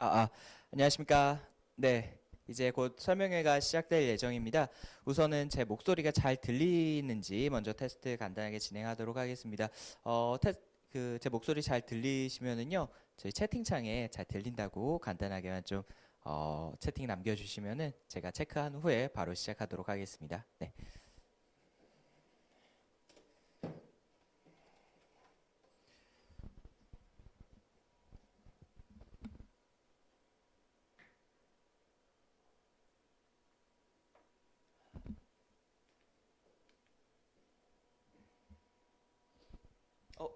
아, 안녕하십니까. 네, 이제 곧 설명회가 시작될 예정입니다. 우선은 제 목소리가 잘 들리는지 먼저 테스트 간단하게 진행하도록 하겠습니다. 제 목소리 잘 들리시면은요, 저희 채팅창에 잘 들린다고 간단하게만 좀 채팅 남겨주시면은 제가 체크한 후에 바로 시작하도록 하겠습니다. 네.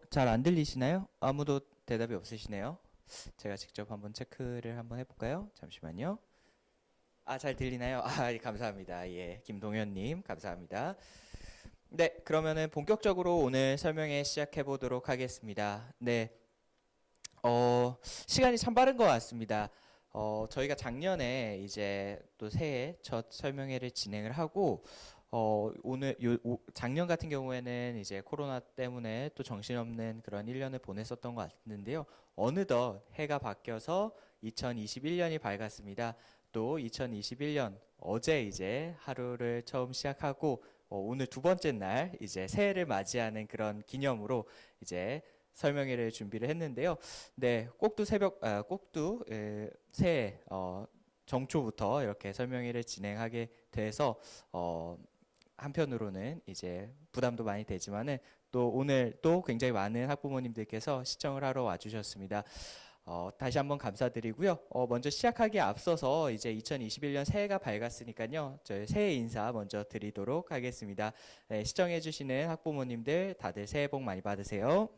잘 안 들리시나요? 아무도 대답이 없으시네요. 제가 직접 한번 체크를 한번 해볼까요? 잠시만요. 잘 들리나요? 예, 감사합니다. 예, 김동현님, 감사합니다. 네, 그러면은 본격적으로 오늘 설명회 시작해 보도록 하겠습니다. 네, 시간이 참 빠른 것 같습니다. 저희가 작년에 이제 또 새해 첫 설명회를 진행을 하고, 작년 같은 경우에는 이제 코로나 때문에 또 정신없는 그런 1년을 보냈었던 것 같은데요. 어느덧 해가 바뀌어서 2021년이 밝았습니다. 또 2021년 어제 이제 하루를 처음 시작하고, 오늘 두 번째 날 이제 새해를 맞이하는 그런 기념으로 이제 설명회를 준비를 했는데요. 네, 꼭두 새해 정초부터 이렇게 설명회를 진행하게 돼서 한편으로는 이제 부담도 많이 되지만은 또 오늘 또 굉장히 많은 학부모님들께서 시청을 하러 와주셨습니다. 다시 한번 감사드리고요. 먼저 시작하기에 앞서서 이제 2021년 새해가 밝았으니까요. 저희 새해 인사 먼저 드리도록 하겠습니다. 네, 시청해주시는 학부모님들 다들 새해 복 많이 받으세요.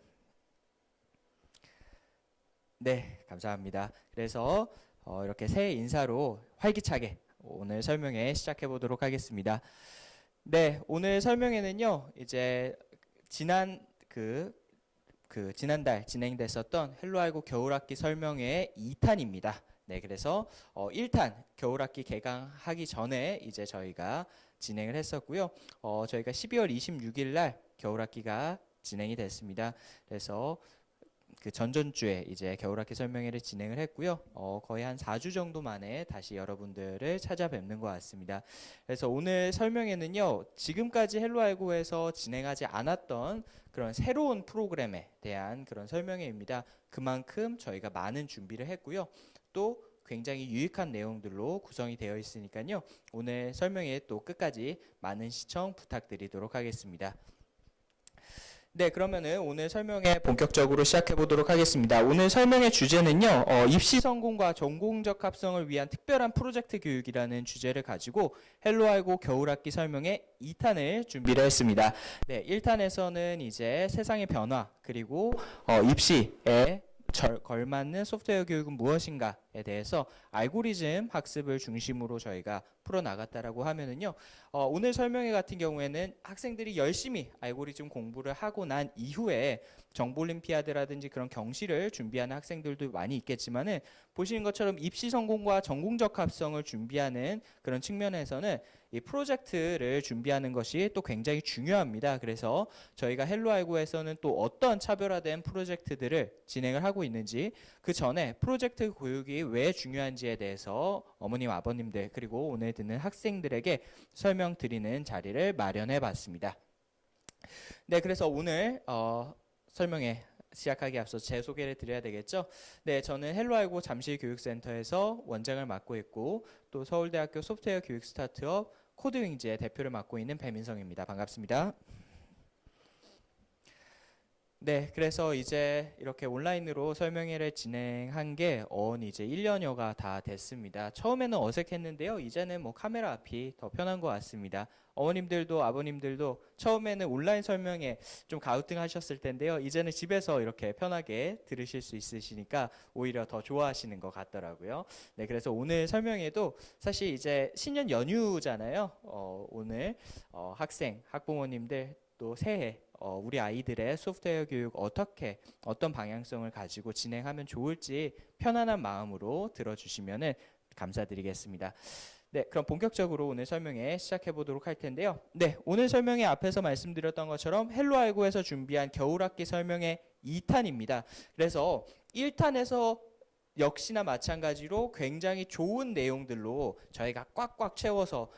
네, 감사합니다. 그래서 이렇게 새해 인사로 활기차게 오늘 설명회 시작해 보도록 하겠습니다. 네, 오늘 설명회는요, 이제 지난 지난달 진행됐었던 헬로알고 겨울학기 설명회의 2탄입니다. 네, 그래서 1탄 겨울학기 개강하기 전에 이제 저희가 진행을 했었고요. 저희가 12월 26일 날 겨울학기가 진행이 됐습니다. 그래서 그 전전주에 이제 겨울학기 설명회를 진행을 했고요. 거의 한 4주 정도 만에 다시 여러분들을 찾아뵙는 것 같습니다. 그래서 오늘 설명회는요, 지금까지 헬로알고에서 진행하지 않았던 그런 새로운 프로그램에 대한 그런 설명회입니다. 그만큼 저희가 많은 준비를 했고요. 또 굉장히 유익한 내용들로 구성이 되어 있으니까요. 오늘 설명회 또 끝까지 많은 시청 부탁드리도록 하겠습니다. 네, 그러면은 오늘 설명회 본격적으로 시작해 보도록 하겠습니다. 오늘 설명의 주제는요, 입시 성공과 전공적 합성을 위한 특별한 프로젝트 교육이라는 주제를 가지고 헬로알고 겨울학기 설명회 2탄을 준비를 했습니다. 네, 1탄에서는 이제 세상의 변화 그리고 입시에 걸맞는 소프트웨어 교육은 무엇인가에 대해서 알고리즘 학습을 중심으로 저희가 풀어나갔다라고 하면은요, 오늘 설명회 같은 경우에는 학생들이 열심히 알고리즘 공부를 하고 난 이후에 정보올림피아드라든지 그런 경시를 준비하는 학생들도 많이 있겠지만은 보시는 것처럼 입시 성공과 전공적 합성을 준비하는 그런 측면에서는 이 프로젝트를 준비하는 것이 또 굉장히 중요합니다. 그래서 저희가 헬로알고에서는 또 어떤 차별화된 프로젝트들을 진행을 하고 있는지, 그 전에 프로젝트 교육이 왜 중요한지에 대해서 어머님, 아버님들 그리고 오늘 듣는 학생들에게 설명드리는 자리를 마련해 봤습니다. 네, 그래서 오늘 설명회 시작하기에 앞서 제 소개를 드려야 되겠죠. 네, 저는 헬로알고 잠실교육센터에서 원장을 맡고 있고 또 서울대학교 소프트웨어 교육 스타트업 코드윙즈의 대표를 맡고 있는 배민성입니다. 반갑습니다. 네, 그래서 이제 이렇게 온라인으로 설명회를 진행한 게 이제 1년여가 다 됐습니다. 처음에는 어색했는데요. 이제는 뭐 카메라 앞이 더 편한 것 같습니다. 어머님들도 아버님들도 처음에는 온라인 설명회 좀 가우뚱하셨을 텐데요. 이제는 집에서 이렇게 편하게 들으실 수 있으시니까 오히려 더 좋아하시는 것 같더라고요. 네, 그래서 오늘 설명회도 사실 이제 신년 연휴잖아요. 오늘 학생, 학부모님들 또 새해 우리 아이들의 소프트웨어 교육 어떤 방향성을 가지고 진행하면 좋을지 편안한 마음으로 들어주시면 감사드리겠습니다. 네, 그럼 본격적으로 오늘 설명회 시작해 보도록 할 텐데요. 네, 오늘 설명회 앞에서 말씀드렸던 것처럼 헬로알고에서 준비한 겨울학기 설명회 2탄입니다. 그래서 1탄에서 역시나 마찬가지로 굉장히 좋은 내용들로 저희가 꽉꽉 채워서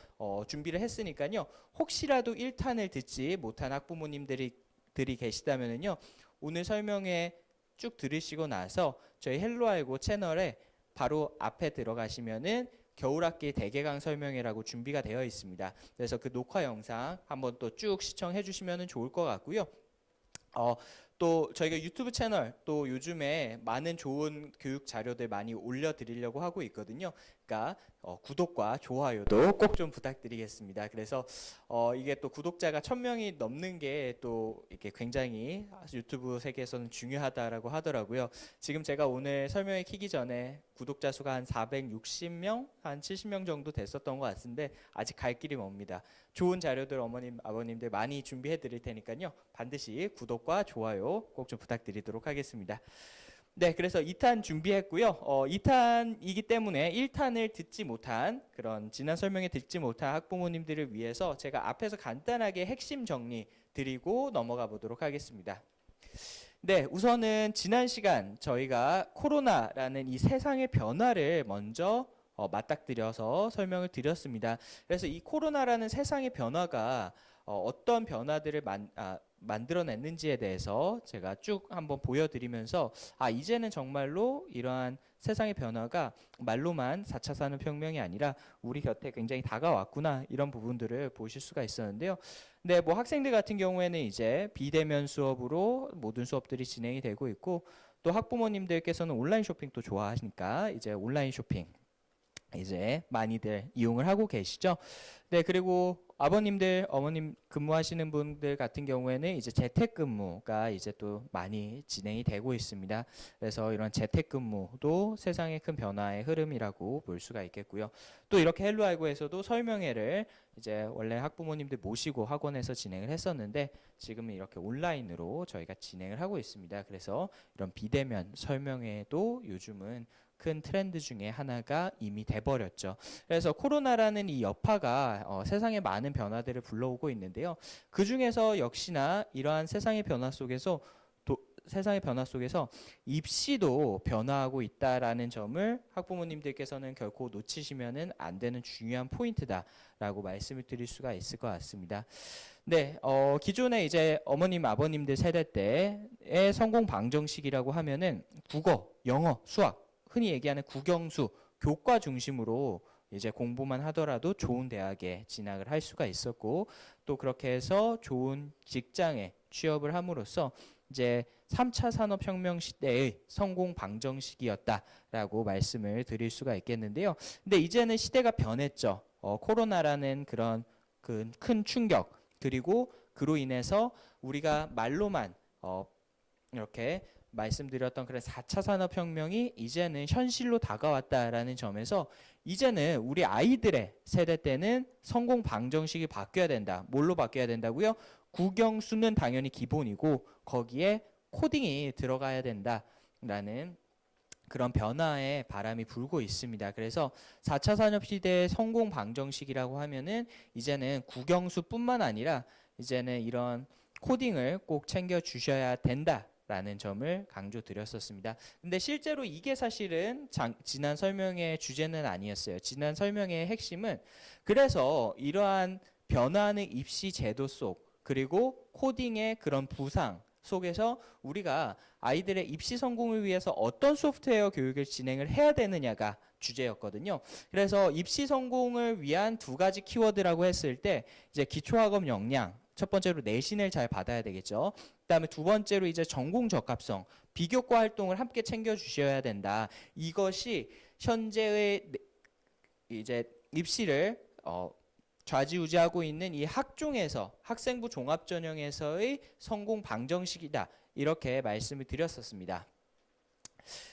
준비를 했으니까요. 혹시라도 1탄을 듣지 못한 학부모님들이 계시다면요. 오늘 설명회 쭉 들으시고 나서 저희 헬로알고 채널에 바로 앞에 들어가시면은 겨울학기 대개강 설명회라고 준비가 되어 있습니다. 그래서 그 녹화 영상 한번 또 쭉 시청해 주시면 좋을 것 같고요. 또 저희가 유튜브 채널 또 요즘에 많은 좋은 교육 자료들 많이 올려드리려고 하고 있거든요. 그러니까 구독과 좋아요도 꼭 좀 부탁드리겠습니다. 그래서 이게 또 구독자가 1000명이 넘는 게 또 이렇게 굉장히 유튜브 세계에서는 중요하다라고 하더라고요. 지금 제가 오늘 설명회 키기 전에 구독자 수가 한 460명, 한 70명 정도 됐었던 것 같은데 아직 갈 길이 멉니다. 좋은 자료들 어머님, 아버님들 많이 준비해 드릴 테니까요. 반드시 구독과 좋아요 꼭 좀 부탁드리도록 하겠습니다. 네, 그래서 2탄 준비했고요. 2탄이기 때문에 1탄을 듣지 못한 그런 지난 설명에 듣지 못한 학부모님들을 위해서 제가 앞에서 간단하게 핵심 정리 드리고 넘어가 보도록 하겠습니다. 네, 우선은 지난 시간 저희가 코로나라는 이 세상의 변화를 먼저 맞닥뜨려서 설명을 드렸습니다. 그래서 이 코로나라는 세상의 변화가 어떤 변화들을 만들어냈는지에 대해서 제가 쭉 한번 보여드리면서 이제는 정말로 이러한 세상의 변화가 말로만 4차 산업혁명이 아니라 우리 곁에 굉장히 다가왔구나 이런 부분들을 보실 수가 있었는데요. 네, 뭐 학생들 같은 경우에는 이제 비대면 수업으로 모든 수업들이 진행이 되고 있고 또 학부모님들께서는 온라인 쇼핑 또 좋아하시니까 이제 온라인 쇼핑 이제 많이들 이용을 하고 계시죠. 네, 그리고 아버님들, 어머님 근무하시는 분들 같은 경우에는 이제 재택근무가 이제 또 많이 진행이 되고 있습니다. 그래서 이런 재택근무도 세상의 큰 변화의 흐름이라고 볼 수가 있겠고요. 또 이렇게 헬로알고에서도 설명회를 이제 원래 학부모님들 모시고 학원에서 진행을 했었는데 지금은 이렇게 온라인으로 저희가 진행을 하고 있습니다. 그래서 이런 비대면 설명회도 요즘은 큰 트렌드 중에 하나가 이미 돼버렸죠. 그래서 코로나라는 이 여파가 세상에 많은 변화들을 불러오고 있는데요. 그 중에서 역시나 이러한 세상의 변화 속에서 입시도 변화하고 있다라는 점을 학부모님들께서는 결코 놓치시면은 안 되는 중요한 포인트다라고 말씀을 드릴 수가 있을 것 같습니다. 네, 기존에 이제 어머님, 아버님들 세대 때의 성공 방정식이라고 하면은 국어, 영어, 수학 흔히 얘기하는 국영수, 교과 중심으로 이제 공부만 하더라도 좋은 대학에 진학을 할 수가 있었고 또 그렇게 해서 좋은 직장에 취업을 함으로써 이제 3차 산업혁명 시대의 성공 방정식이었다라고 말씀을 드릴 수가 있겠는데요. 근데 이제는 시대가 변했죠. 코로나라는 그런 큰 충격 그리고 그로 인해서 우리가 말로만 이렇게 말씀드렸던 그런 4차 산업혁명이 이제는 현실로 다가왔다라는 점에서 이제는 우리 아이들의 세대 때는 성공 방정식이 바뀌어야 된다. 뭘로 바뀌어야 된다고요? 국영수는 당연히 기본이고 거기에 코딩이 들어가야 된다라는 그런 변화의 바람이 불고 있습니다. 그래서 4차 산업시대의 성공 방정식이라고 하면은 이제는 국영수뿐만 아니라 이제는 이런 코딩을 꼭 챙겨 주셔야 된다. 라는 점을 강조드렸었습니다. 근데 실제로 이게 사실은 지난 설명의 주제는 아니었어요. 지난 설명의 핵심은 그래서 이러한 변화하는 입시 제도 속 그리고 코딩의 그런 부상 속에서 우리가 아이들의 입시 성공을 위해서 어떤 소프트웨어 교육을 진행을 해야 되느냐가 주제였거든요. 그래서 입시 성공을 위한 두 가지 키워드라고 했을 때 이제 기초학업 역량 첫 번째로 내신을 잘 받아야 되겠죠. 그다음에 두 번째로 이제 전공 적합성, 비교과 활동을 함께 챙겨 주셔야 된다. 이것이 현재의 이제 입시를 좌지우지하고 있는 이 학종에서 학생부 종합전형에서의 성공 방정식이다. 이렇게 말씀을 드렸었습니다.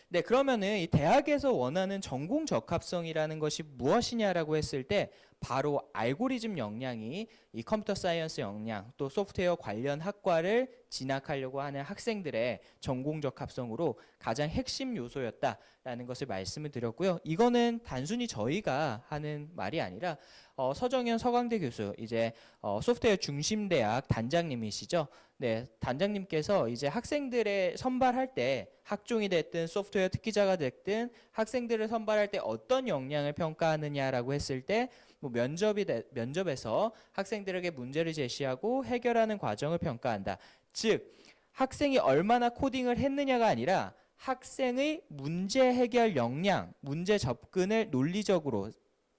네, 그러면은 이 대학에서 원하는 전공 적합성이라는 것이 무엇이냐라고 했을 때 바로 알고리즘 역량이 이 컴퓨터 사이언스 역량 또 소프트웨어 관련 학과를 진학하려고 하는 학생들의 전공적 합성으로 가장 핵심 요소였다라는 것을 말씀을 드렸고요. 이거는 단순히 저희가 하는 말이 아니라 서정현 서강대 교수, 이제 소프트웨어 중심대학 단장님이시죠. 네, 단장님께서 이제 학생들의 선발할 때 학종이 됐든 소프트웨어 특기자가 됐든 학생들을 선발할 때 어떤 역량을 평가하느냐라고 했을 때 뭐 면접에서 학생들에게 문제를 제시하고 해결하는 과정을 평가한다. 즉 학생이 얼마나 코딩을 했느냐가 아니라 학생의 문제 해결 역량, 문제 접근을 논리적으로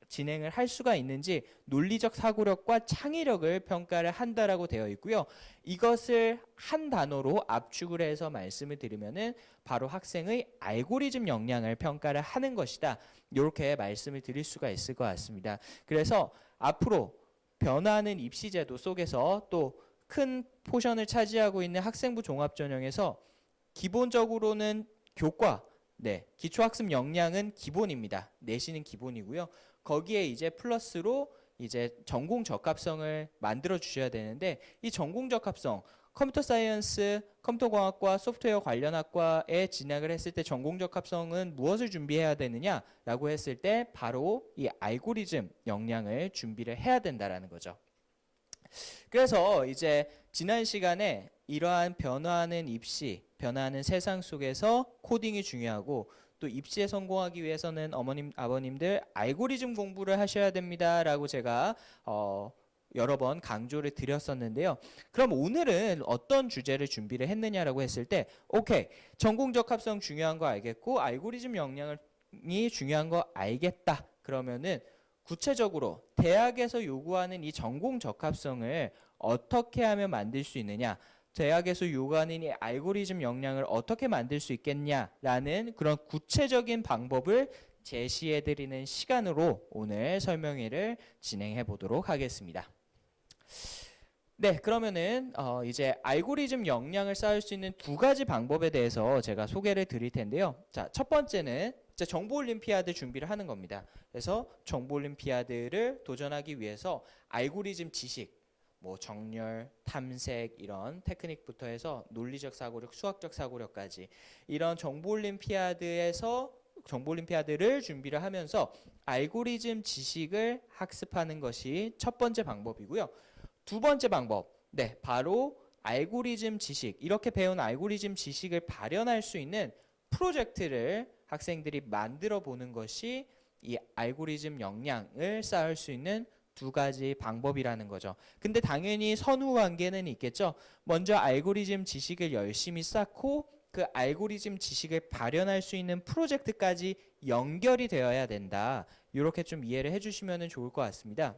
진행을 할 수가 있는지 논리적 사고력과 창의력을 평가를 한다라고 되어 있고요. 이것을 한 단어로 압축을 해서 말씀을 드리면은 바로 학생의 알고리즘 역량을 평가를 하는 것이다. 이렇게 말씀을 드릴 수가 있을 것 같습니다. 그래서 앞으로 변화하는 입시제도 속에서 또 큰 포션을 차지하고 있는 학생부 종합전형에서 기본적으로는 교과, 기초학습 역량은 기본입니다. 내신은 기본이고요. 거기에 이제 플러스로 이제 전공 적합성을 만들어 주셔야 되는데 이 전공 적합성, 컴퓨터 사이언스, 컴퓨터공학과, 소프트웨어 관련 학과에 진학을 했을 때 전공 적합성은 무엇을 준비해야 되느냐라고 했을 때 바로 이 알고리즘 역량을 준비를 해야 된다라는 거죠. 그래서 이제 지난 시간에 이러한 변화하는 입시, 변화하는 세상 속에서 코딩이 중요하고 또 입시에 성공하기 위해서는 어머님, 아버님들 알고리즘 공부를 하셔야 됩니다라고 제가 여러 번 강조를 드렸었는데요. 그럼 오늘은 어떤 주제를 준비를 했느냐라고 했을 때 오케이, 전공 적합성 중요한 거 알겠고 알고리즘 역량이 중요한 거 알겠다. 그러면은 구체적으로 대학에서 요구하는 이 전공 적합성을 어떻게 하면 만들 수 있느냐, 대학에서 요구하는 이 알고리즘 역량을 어떻게 만들 수 있겠냐라는 그런 구체적인 방법을 제시해드리는 시간으로 오늘 설명회를 진행해 보도록 하겠습니다. 네, 그러면은 이제 알고리즘 역량을 쌓을 수 있는 두 가지 방법에 대해서 제가 소개를 드릴 텐데요. 자, 첫 번째는 정보 올림피아드 준비를 하는 겁니다. 그래서 정보 올림피아드를 도전하기 위해서 알고리즘 지식, 뭐 정렬, 탐색 이런 테크닉부터 해서 논리적 사고력, 수학적 사고력까지 이런 정보 올림피아드를 준비를 하면서 알고리즘 지식을 학습하는 것이 첫 번째 방법이고요. 두 번째 방법, 바로 알고리즘 지식, 이렇게 배운 알고리즘 지식을 발현할 수 있는 프로젝트를 학생들이 만들어 보는 것이 이 알고리즘 역량을 쌓을 수 있는 두 가지 방법이라는 거죠. 근데 당연히 선후 관계는 있겠죠. 먼저 알고리즘 지식을 열심히 쌓고 그 알고리즘 지식을 발현할 수 있는 프로젝트까지 연결이 되어야 된다. 이렇게 좀 이해를 해주시면 좋을 것 같습니다.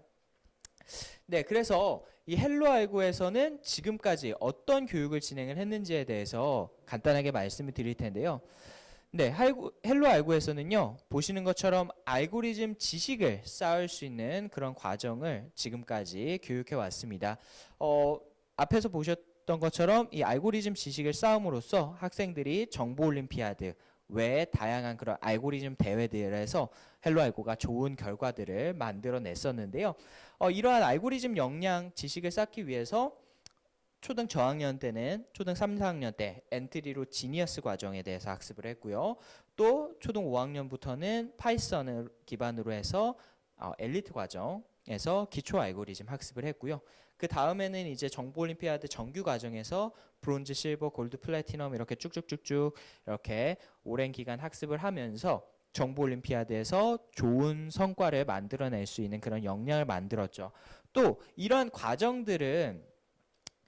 네, 그래서 이 헬로알고에서는 지금까지 어떤 교육을 진행을 했는지에 대해서 간단하게 말씀을 드릴 텐데요. 네, 헬로알고에서는요, 보시는 것처럼 알고리즘 지식을 쌓을 수 있는 그런 과정을 지금까지 교육해 왔습니다. 앞에서 보셨던 것처럼 이 알고리즘 지식을 쌓음으로써 학생들이 정보 올림피아드 외에 다양한 그런 알고리즘 대회들에서 헬로알고가 좋은 결과들을 만들어냈었는데요. 이러한 알고리즘 역량 지식을 쌓기 위해서 초등 저학년 때는 초등 3, 4학년 때 엔트리로 지니어스 과정에 대해서 학습을 했고요. 또 초등 5학년부터는 파이썬을 기반으로 해서 엘리트 과정에서 기초 알고리즘 학습을 했고요. 그 다음에는 이제 정보 올림피아드 정규 과정에서 브론즈, 실버, 골드, 플래티넘 이렇게 쭉쭉쭉쭉 이렇게 오랜 기간 학습을 하면서 정보 올림피아드에서 좋은 성과를 만들어낼 수 있는 그런 역량을 만들었죠. 또 이러한 과정들은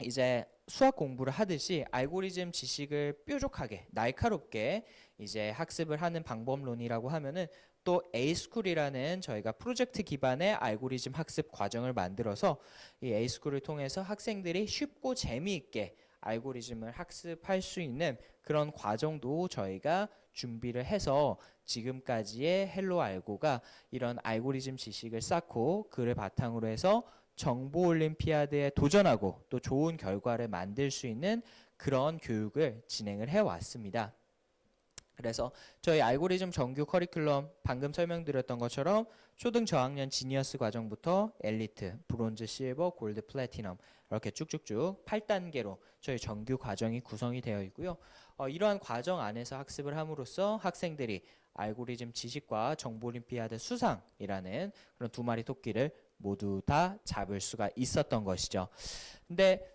이제 수학 공부를 하듯이 알고리즘 지식을 뾰족하게 날카롭게 이제 학습을 하는 방법론이라고 하면은 또 A스쿨이라는 저희가 프로젝트 기반의 알고리즘 학습 과정을 만들어서 이 A스쿨을 통해서 학생들이 쉽고 재미있게 알고리즘을 학습할 수 있는 그런 과정도 저희가 준비를 해서 지금까지의 헬로알고가 이런 알고리즘 지식을 쌓고 그를 바탕으로 해서 정보 올림피아드에 도전하고 또 좋은 결과를 만들 수 있는 그런 교육을 진행을 해왔습니다. 그래서 저희 알고리즘 정규 커리큘럼 방금 설명드렸던 것처럼 초등 저학년 지니어스 과정부터 엘리트, 브론즈, 실버, 골드, 플래티넘 이렇게 쭉쭉쭉 8단계로 저희 정규 과정이 구성이 되어 있고요. 이러한 과정 안에서 학습을 함으로써 학생들이 알고리즘 지식과 정보올림피아드 수상이라는 그런 두 마리 토끼를 모두 다 잡을 수가 있었던 것이죠. 근데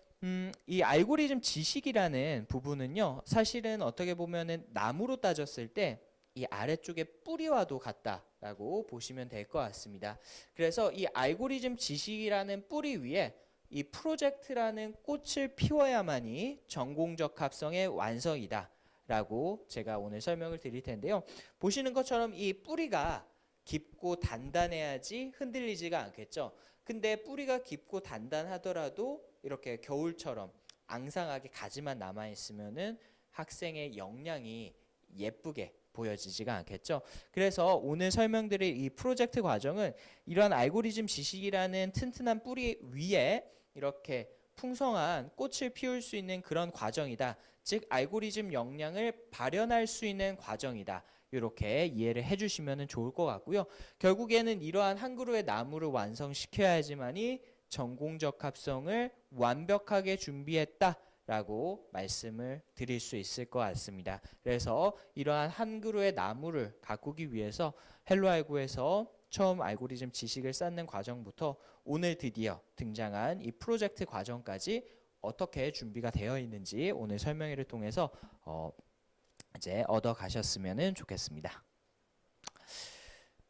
이 알고리즘 지식이라는 부분은요, 사실은 어떻게 보면은 나무로 따졌을 때 이 아래쪽에 뿌리와도 같다라고 보시면 될 것 같습니다. 그래서 이 알고리즘 지식이라는 뿌리 위에 이 프로젝트라는 꽃을 피워야만이 전공적 합성의 완성이다 라고 제가 오늘 설명을 드릴 텐데요. 보시는 것처럼 이 뿌리가 깊고 단단해야지 흔들리지가 않겠죠. 근데 뿌리가 깊고 단단하더라도 이렇게 겨울처럼 앙상하게 가지만 남아 있으면은 학생의 역량이 예쁘게 보여지지가 않겠죠. 그래서 오늘 설명드릴 이 프로젝트 과정은 이러한 알고리즘 지식이라는 튼튼한 뿌리 위에 이렇게 풍성한 꽃을 피울 수 있는 그런 과정이다. 즉 알고리즘 역량을 발현할 수 있는 과정이다. 이렇게 이해를 해주시면 좋을 것 같고요. 결국에는 이러한 한 그루의 나무를 완성시켜야지만이 전공적 합성을 완벽하게 준비했다라고 말씀을 드릴 수 있을 것 같습니다. 그래서 이러한 한 그루의 나무를 가꾸기 위해서 헬로알고에서 처음 알고리즘 지식을 쌓는 과정부터 오늘 드디어 등장한 이 프로젝트 과정까지 어떻게 준비가 되어 있는지 오늘 설명회를 통해서 이제 얻어 가셨으면 좋겠습니다.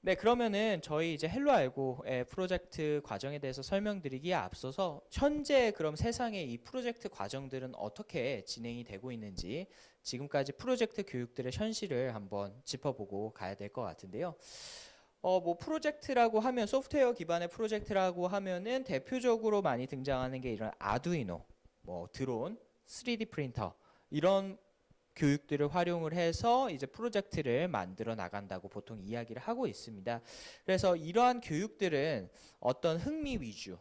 네, 그러면은 저희 이제 헬로알고의 프로젝트 과정에 대해서 설명드리기에 앞서서 현재 그럼 세상의 이 프로젝트 과정들은 어떻게 진행이 되고 있는지 지금까지 프로젝트 교육들의 현실을 한번 짚어보고 가야 될 것 같은데요. 뭐 프로젝트라고 하면 소프트웨어 기반의 프로젝트라고 하면은 대표적으로 많이 등장하는 게 이런 아두이노, 뭐 드론, 3D 프린터 이런 교육들을 활용을 해서 이제 프로젝트를 만들어 나간다고 보통 이야기를 하고 있습니다. 그래서 이러한 교육들은 어떤 흥미 위주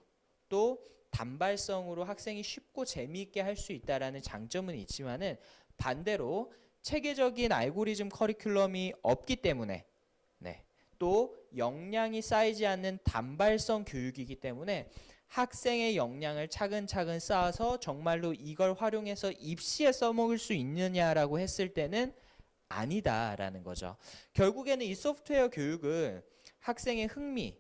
또 단발성으로 학생이 쉽고 재미있게 할 수 있다라는 장점은 있지만은 반대로 체계적인 알고리즘 커리큘럼이 없기 때문에 또 역량이 쌓이지 않는 단발성 교육이기 때문에 학생의 역량을 차근차근 쌓아서 정말로 이걸 활용해서 입시에 써먹을 수 있느냐라고 했을 때는 아니다라는 거죠. 결국에는 이 소프트웨어 교육은 학생의 흥미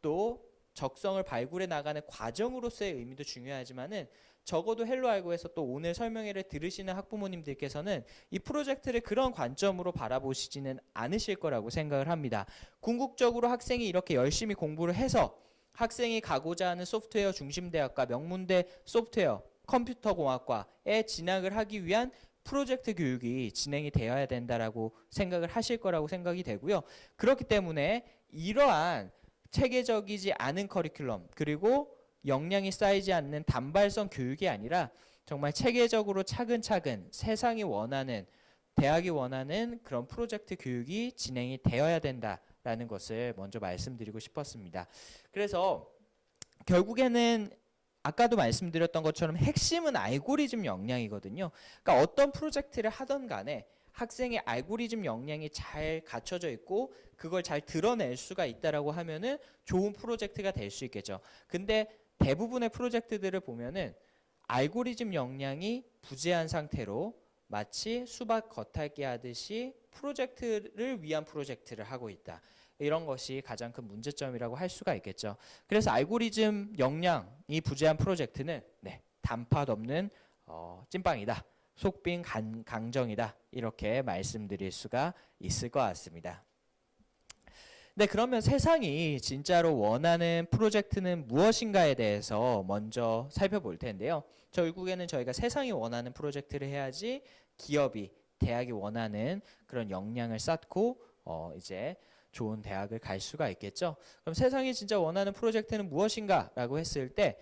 또 적성을 발굴해 나가는 과정으로서의 의미도 중요하지만은 적어도 헬로알고에서 또 오늘 설명회를 들으시는 학부모님들께서는 이 프로젝트를 그런 관점으로 바라보시지는 않으실 거라고 생각을 합니다. 궁극적으로 학생이 이렇게 열심히 공부를 해서 학생이 가고자 하는 소프트웨어 중심대학과 명문대 소프트웨어 컴퓨터공학과에 진학을 하기 위한 프로젝트 교육이 진행이 되어야 된다라고 생각을 하실 거라고 생각이 되고요. 그렇기 때문에 이러한 체계적이지 않은 커리큘럼 그리고 역량이 쌓이지 않는 단발성 교육이 아니라 정말 체계적으로 차근차근 세상이 원하는 대학이 원하는 그런 프로젝트 교육이 진행이 되어야 된다라는 것을 먼저 말씀드리고 싶었습니다. 그래서 결국에는 아까도 말씀드렸던 것처럼 핵심은 알고리즘 역량이거든요. 그러니까 어떤 프로젝트를 하던 간에 학생의 알고리즘 역량이 잘 갖춰져 있고 그걸 잘 드러낼 수가 있다라고 하면은 좋은 프로젝트가 될 수 있겠죠. 근데 대부분의 프로젝트들을 보면은 알고리즘 역량이 부재한 상태로 마치 수박 겉핥기 하듯이 프로젝트를 위한 프로젝트를 하고 있다. 이런 것이 가장 큰 문제점이라고 할 수가 있겠죠. 그래서 알고리즘 역량이 부재한 프로젝트는 단팥 없는 찐빵이다. 속빈 강정이다. 이렇게 말씀드릴 수가 있을 것 같습니다. 네, 그러면 세상이 진짜로 원하는 프로젝트는 무엇인가에 대해서 먼저 살펴볼 텐데요. 결국에는 저희가 세상이 원하는 프로젝트를 해야지 기업이, 대학이 원하는 그런 역량을 쌓고 이제 좋은 대학을 갈 수가 있겠죠. 그럼 세상이 진짜 원하는 프로젝트는 무엇인가라고 했을 때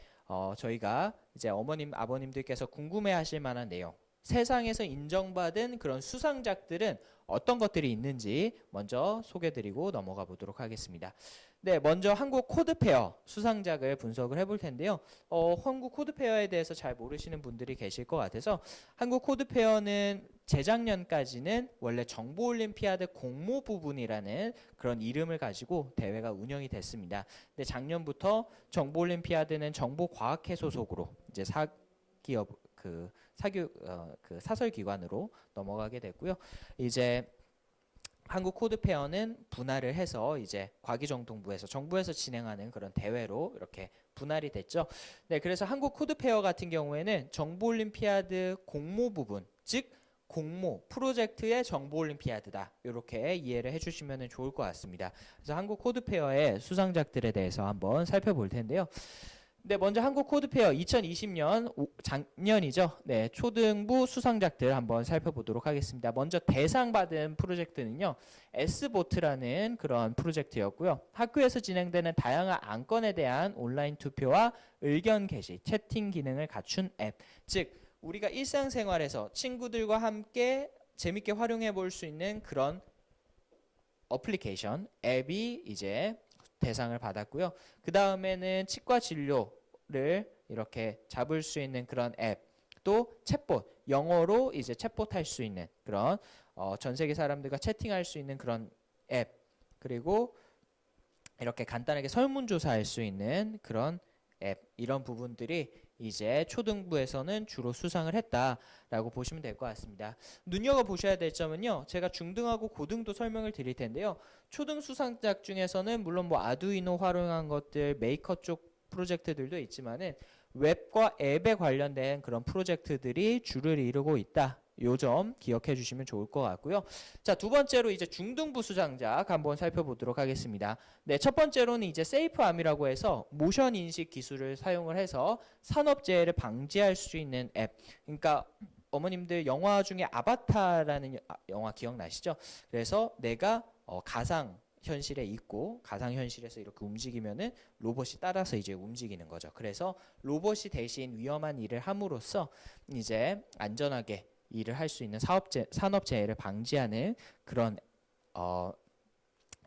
저희가 이제 어머님, 아버님들께서 궁금해하실 만한 내용 세상에서 인정받은 그런 수상작들은 어떤 것들이 있는지 먼저 소개드리고 넘어가 보도록 하겠습니다. 네, 먼저 한국 코드페어 수상작을 분석을 해볼 텐데요. 한국 코드페어에 대해서 잘 모르시는 분들이 계실 것 같아서 한국 코드페어는 재작년까지는 원래 정보올림피아드 공모 부분이라는 그런 이름을 가지고 대회가 운영이 됐습니다. 근데 작년부터 정보올림피아드는 정보과학회 소속으로 이제 사기업 그 사설기관으로 넘어가게 됐고요. 이제 한국 코드페어는 분할을 해서 이제 과기정통부에서 정부에서 진행하는 그런 대회로 이렇게 분할이 됐죠. 네, 그래서 한국 코드페어 같은 경우에는 정보올림피아드 공모 부분, 즉 공모 프로젝트의 정보올림피아드다. 이렇게 이해를 해주시면 좋을 것 같습니다. 그래서 한국 코드페어의 수상작들에 대해서 한번 살펴볼 텐데요. 네, 먼저 한국 코드페어 2020년 작년이죠. 네, 초등부 수상작들 한번 살펴보도록 하겠습니다. 먼저 대상 받은 프로젝트는요. S보트라는 그런 프로젝트였고요. 학교에서 진행되는 다양한 안건에 대한 온라인 투표와 의견 게시, 채팅 기능을 갖춘 앱. 즉, 우리가 일상생활에서 친구들과 함께 재밌게 활용해 볼 수 있는 그런 어플리케이션, 앱이 이제 대상을 받았고요. 그 다음에는 치과 진료를 이렇게 잡을 수 있는 그런 앱, 또 챗봇, 영어로 이제 챗봇 할 수 있는 그런 전 세계 사람들과 채팅할 수 있는 그런 앱, 그리고 이렇게 간단하게 설문조사할 수 있는 그런 앱, 이런 부분들이 이제 초등부에서는 주로 수상을 했다라고 보시면 될 것 같습니다. 눈여겨보셔야 될 점은요. 제가 중등하고 고등도 설명을 드릴 텐데요. 초등 수상작 중에서는 물론 뭐 아두이노 활용한 것들, 메이커 쪽 프로젝트들도 있지만은 웹과 앱에 관련된 그런 프로젝트들이 주를 이루고 있다. 요 점 기억해 주시면 좋을 것 같고요. 자, 두 번째로 이제 중등부 수상작 한번 살펴보도록 하겠습니다. 네, 첫 번째로는 이제 세이프암이라고 해서 모션 인식 기술을 사용을 해서 산업재해를 방지할 수 있는 앱. 그러니까 어머님들 영화 중에 아바타라는 영화 기억나시죠? 그래서 내가 가상 현실에 있고 가상 현실에서 이렇게 움직이면은 로봇이 따라서 이제 움직이는 거죠. 그래서 로봇이 대신 위험한 일을 함으로써 이제 안전하게 일을 할 수 있는 산업재해를 방지하는 그런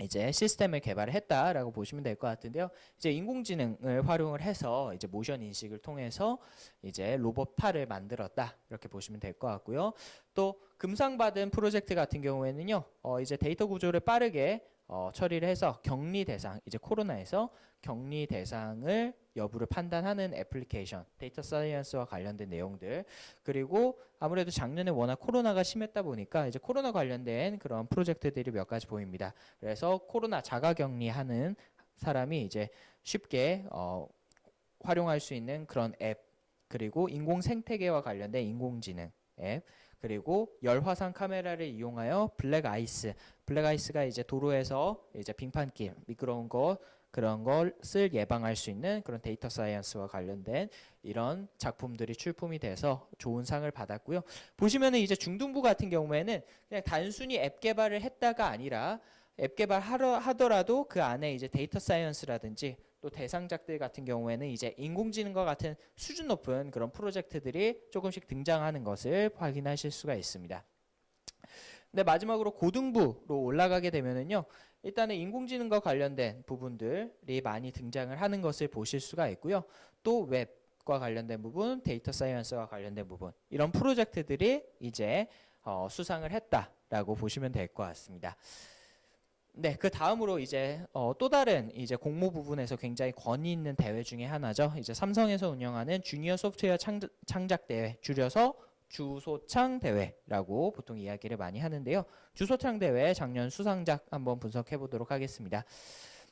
이제 시스템을 개발을 했다라고 보시면 될 것 같은데요. 이제 인공지능을 활용을 해서 이제 모션 인식을 통해서 이제 로봇 팔을 만들었다 이렇게 보시면 될 것 같고요. 또 금상받은 프로젝트 같은 경우에는요, 이제 데이터 구조를 빠르게 처리를 해서 격리 대상, 이제 코로나에서 격리 대상을 여부를 판단하는 애플리케이션, 데이터 사이언스와 관련된 내용들, 그리고 아무래도 작년에 워낙 코로나가 심했다 보니까 이제 코로나 관련된 그런 프로젝트들이 몇 가지 보입니다. 그래서 코로나 자가 격리하는 사람이 이제 쉽게 활용할 수 있는 그런 앱, 그리고 인공 생태계와 관련된 인공지능 앱, 그리고 열화상 카메라를 이용하여 블랙아이스가 이제 도로에서 이제 빙판길, 미끄러운 것 그런 것을 예방할 수 있는 그런 데이터 사이언스와 관련된 이런 작품들이 출품이 돼서 좋은 상을 받았고요. 보시면은 이제 중등부 같은 경우에는 그냥 단순히 앱 개발을 했다가 아니라 앱 개발하더라도 그 안에 이제 데이터 사이언스라든지 또 대상작들 같은 경우에는 이제 인공지능과 같은 수준 높은 그런 프로젝트들이 조금씩 등장하는 것을 확인하실 수가 있습니다. 근데 마지막으로 고등부로 올라가게 되면은요, 일단은 인공지능과 관련된 부분들이 많이 등장을 하는 것을 보실 수가 있고요. 또 웹과 관련된 부분, 데이터 사이언스와 관련된 부분, 이런 프로젝트들이 이제 수상을 했다라고 보시면 될 것 같습니다. 네, 그 다음으로 이제 또 다른 이제 공모 부분에서 굉장히 권위 있는 대회 중에 하나죠. 이제 삼성에서 운영하는 주니어 소프트웨어 창작 대회, 줄여서 주소창 대회라고 보통 이야기를 많이 하는데요. 주소창 대회 작년 수상작 한번 분석해 보도록 하겠습니다.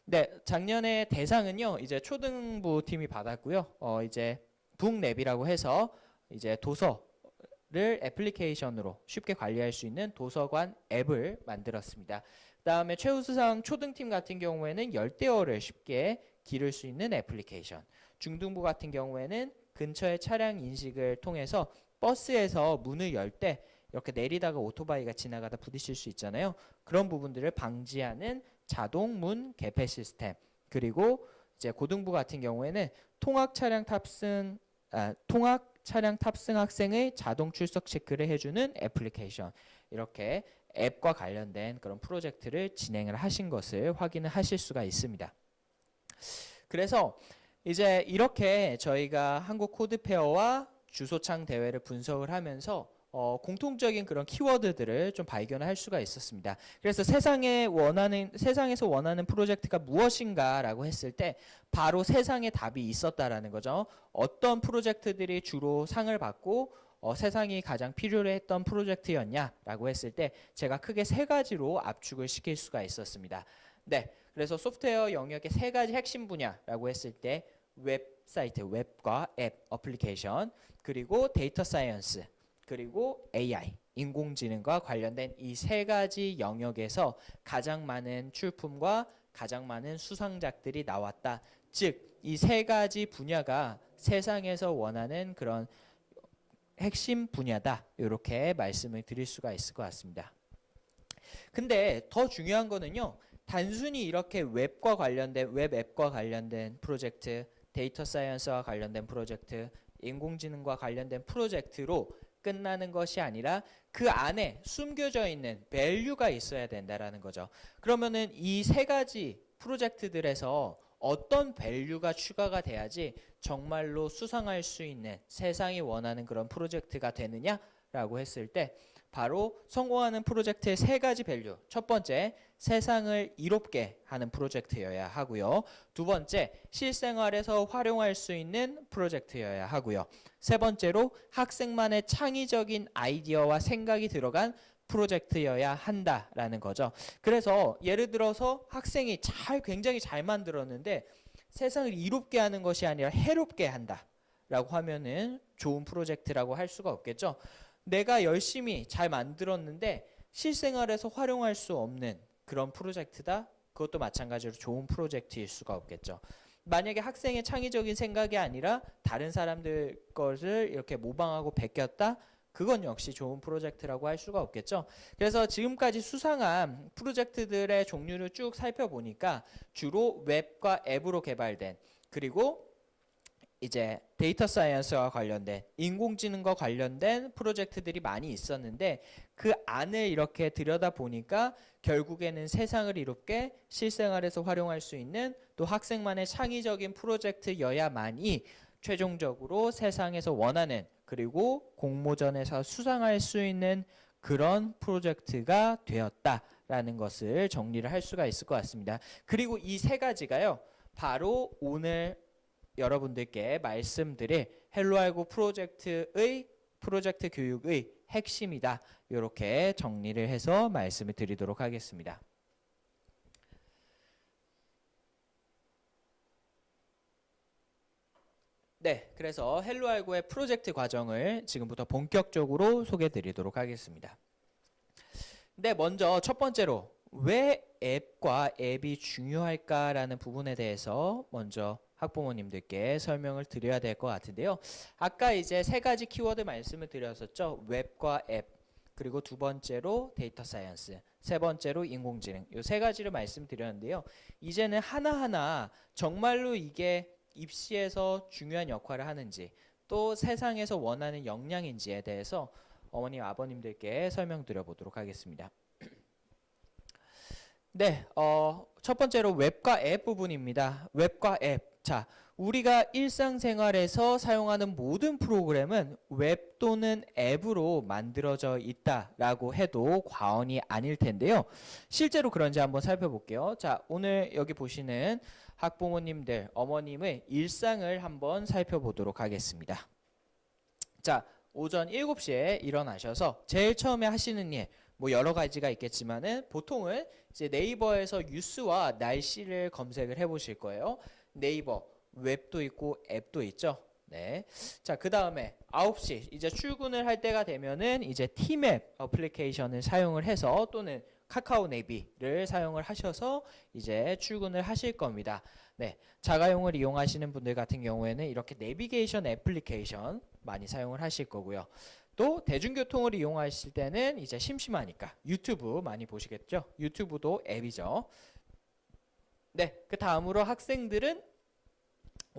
네, 작년에 대상은요, 이제 초등부 팀이 받았고요. 이제 북랩이라고 해서 이제 도서를 애플리케이션으로 쉽게 관리할 수 있는 도서관 앱을 만들었습니다. 그다음에 최우수상 초등팀 같은 경우에는 열대어를 쉽게 기를 수 있는 애플리케이션. 중등부 같은 경우에는 근처의 차량 인식을 통해서 버스에서 문을 열 때 이렇게 내리다가 오토바이가 지나가다 부딪힐 수 있잖아요. 그런 부분들을 방지하는 자동 문 개폐 시스템. 그리고 이제 고등부 같은 경우에는 통학 차량 탑승 통학 차량 탑승 학생의 자동 출석 체크를 해주는 애플리케이션. 이렇게 앱과 관련된 그런 프로젝트를 진행을 하신 것을 확인을 하실 수가 있습니다. 그래서 이제 이렇게 저희가 한국 코드페어와 주소창 대회를 분석을 하면서 공통적인 그런 키워드들을 좀 발견할 수가 있었습니다. 그래서 세상에서 원하는 프로젝트가 무엇인가라고 했을 때 바로 세상에 답이 있었다라는 거죠. 어떤 프로젝트들이 주로 상을 받고 세상이 가장 필요로 했던 프로젝트였냐라고 했을 때 제가 크게 세 가지로 압축을 시킬 수가 있었습니다. 네, 그래서 소프트웨어 영역의 세 가지 핵심 분야라고 했을 때 웹사이트, 웹과 앱, 어플리케이션, 그리고 데이터 사이언스, 그리고 AI, 인공지능과 관련된 이 세 가지 영역에서 가장 많은 출품과 가장 많은 수상작들이 나왔다. 즉, 이 세 가지 분야가 세상에서 원하는 그런 핵심 분야다. 이렇게 말씀을 드릴 수가 있을 것 같습니다. 근데 더 중요한 거는요. 단순히 이렇게 웹과 관련된 웹 앱과 관련된 프로젝트, 데이터 사이언스와 관련된 프로젝트, 인공지능과 관련된 프로젝트로 끝나는 것이 아니라 그 안에 숨겨져 있는 밸류가 있어야 된다라는 거죠. 그러면은 이 세 가지 프로젝트들에서 어떤 밸류가 추가가 돼야지 정말로 수상할 수 있는 세상이 원하는 그런 프로젝트가 되느냐라고 했을 때 바로 성공하는 프로젝트의 세 가지 밸류. 첫 번째, 세상을 이롭게 하는 프로젝트여야 하고요. 두 번째, 실생활에서 활용할 수 있는 프로젝트여야 하고요. 세 번째로 학생만의 창의적인 아이디어와 생각이 들어간 프로젝트여야 한다라는 거죠. 그래서 예를 들어서 학생이 굉장히 잘 만들었는데 세상을 이롭게 하는 것이 아니라 해롭게 한다라고 하면은 좋은 프로젝트라고 할 수가 없겠죠. 내가 열심히 잘 만들었는데 실생활에서 활용할 수 없는 그런 프로젝트다. 그것도 마찬가지로 좋은 프로젝트일 수가 없겠죠. 만약에 학생의 창의적인 생각이 아니라 다른 사람들 것을 이렇게 모방하고 베꼈다. 그건 역시 좋은 프로젝트라고 할 수가 없겠죠. 그래서 지금까지 수상한 프로젝트들의 종류를 쭉 살펴보니까 주로 웹과 앱으로 개발된 그리고 이제 데이터 사이언스와 관련된 인공지능과 관련된 프로젝트들이 많이 있었는데 그 안을 이렇게 들여다보니까 결국에는 세상을 이롭게 실생활에서 활용할 수 있는 또 학생만의 창의적인 프로젝트여야만이 최종적으로 세상에서 원하는 그리고 공모전에서 수상할 수 있는 그런 프로젝트가 되었다라는 것을 정리를 할 수가 있을 것 같습니다. 그리고 이 세 가지가요. 바로 오늘 여러분들께 말씀드릴 헬로알고 프로젝트 교육의 핵심이다. 이렇게 정리를 해서 말씀을 드리도록 하겠습니다. 네, 그래서 헬로알고의 프로젝트 과정을 지금부터 본격적으로 소개해 드리도록 하겠습니다. 네, 먼저 첫 번째로 왜 앱과 앱이 중요할까라는 부분에 대해서 먼저 학부모님들께 설명을 드려야 될 것 같은데요. 아까 이제 세 가지 키워드 말씀을 드렸었죠. 웹과 앱, 그리고 두 번째로 데이터 사이언스, 세 번째로 인공지능. 이 세 가지를 말씀드렸는데요. 이제는 하나하나 정말로 이게 입시에서 중요한 역할을 하는지 또 세상에서 원하는 역량인지에 대해서 어머님, 아버님들께 설명드려 보도록 하겠습니다. 네, 첫 번째로 웹과 앱 부분입니다. 웹과 앱. 자, 우리가 일상생활에서 사용하는 모든 프로그램은 웹 또는 앱으로 만들어져 있다라고 해도 과언이 아닐 텐데요. 실제로 그런지 한번 살펴볼게요. 자, 오늘 여기 보시는 학부모님들, 어머님의 일상을 한번 살펴보도록 하겠습니다. 자, 오전 7시에 일어나셔서 제일 처음에 하시는 일, 뭐 여러 가지가 있겠지만은 보통은 이제 네이버에서 뉴스와 날씨를 검색을 해보실 거예요. 네이버, 웹도 있고 앱도 있죠. 네. 자, 그 다음에 9시 이제 출근을 할 때가 되면은 이제 티맵 어플리케이션을 사용을 해서 또는 카카오 내비를 사용을 하셔서 이제 출근을 하실 겁니다. 네. 자가용을 이용하시는 분들 같은 경우에는 이렇게 내비게이션 애플리케이션 많이 사용을 하실 거고요. 또 대중교통을 이용하실 때는 이제 심심하니까 유튜브 많이 보시겠죠? 유튜브도 앱이죠. 네, 그 다음으로 학생들은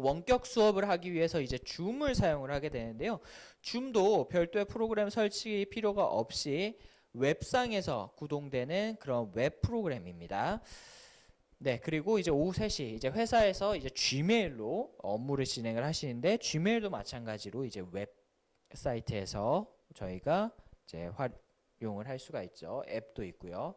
원격 수업을 하기 위해서 이제 줌을 사용을 하게 되는데요. 줌도 별도의 프로그램 설치 필요가 없이 웹상에서 구동되는 그런 웹 프로그램입니다. 네, 그리고 이제 오후 3시 이제 회사에서 이제 Gmail로 업무를 진행을 하시는데 Gmail도 마찬가지로 이제 웹사이트에서 저희가 이제 활용을 할 수가 있죠. 앱도 있고요.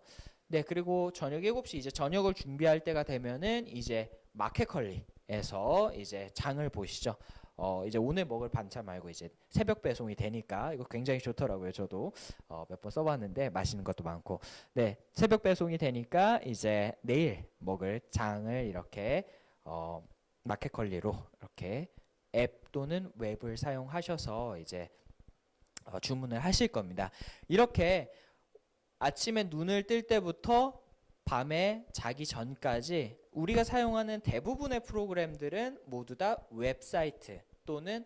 네, 그리고 저녁 7시 이제 저녁을 준비할 때가 되면은 이제 마켓컬리에서 이제 장을 보시죠. 이제 오늘 먹을 반찬 말고 이제 새벽 배송이 되니까 이거 굉장히 좋더라고요. 저도 몇 번 써봤는데 맛있는 것도 많고, 네, 새벽 배송이 되니까 이제 내일 먹을 장을 이렇게 마켓컬리로 이렇게 앱 또는 웹을 사용하셔서 이제 주문을 하실 겁니다. 이렇게 아침에 눈을 뜰 때부터 밤에 자기 전까지 우리가 사용하는 대부분의 프로그램들은 모두 다 웹사이트 또는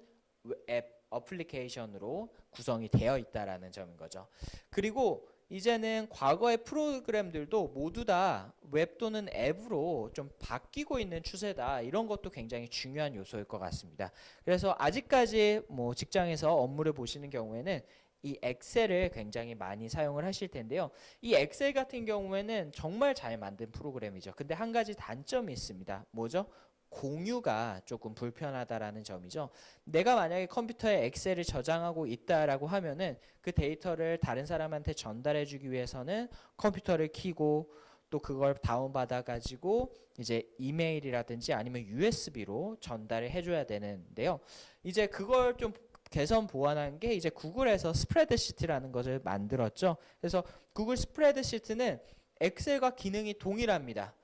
앱 어플리케이션으로 구성이 되어 있다라는 점인 거죠. 그리고 이제는 과거의 프로그램들도 모두 다 웹 또는 앱으로 좀 바뀌고 있는 추세다. 이런 것도 굉장히 중요한 요소일 것 같습니다. 그래서 아직까지 뭐 직장에서 업무를 보시는 경우에는 이 엑셀을 굉장히 많이 사용을 하실 텐데요. 이 엑셀 같은 경우에는 정말 잘 만든 프로그램이죠. 근데 한 가지 단점이 있습니다. 뭐죠? 공유가 조금 불편하다라는 점이죠. 내가 만약에 컴퓨터에 엑셀을 저장하고 있다라고 하면은 그 데이터를 다른 사람한테 전달해 주기 위해서는 컴퓨터를 켜고 또 그걸 다운받아 가지고 이제 이메일이라든지 아니면 USB로 전달을 해줘야 되는데요. 이제 그걸 좀 개선 보완한 게 이제 구글에서 스프레드시트라는 것을 만들었죠. 그래서 구글 스프레드시트는 엑셀과 기능이 동일합니다.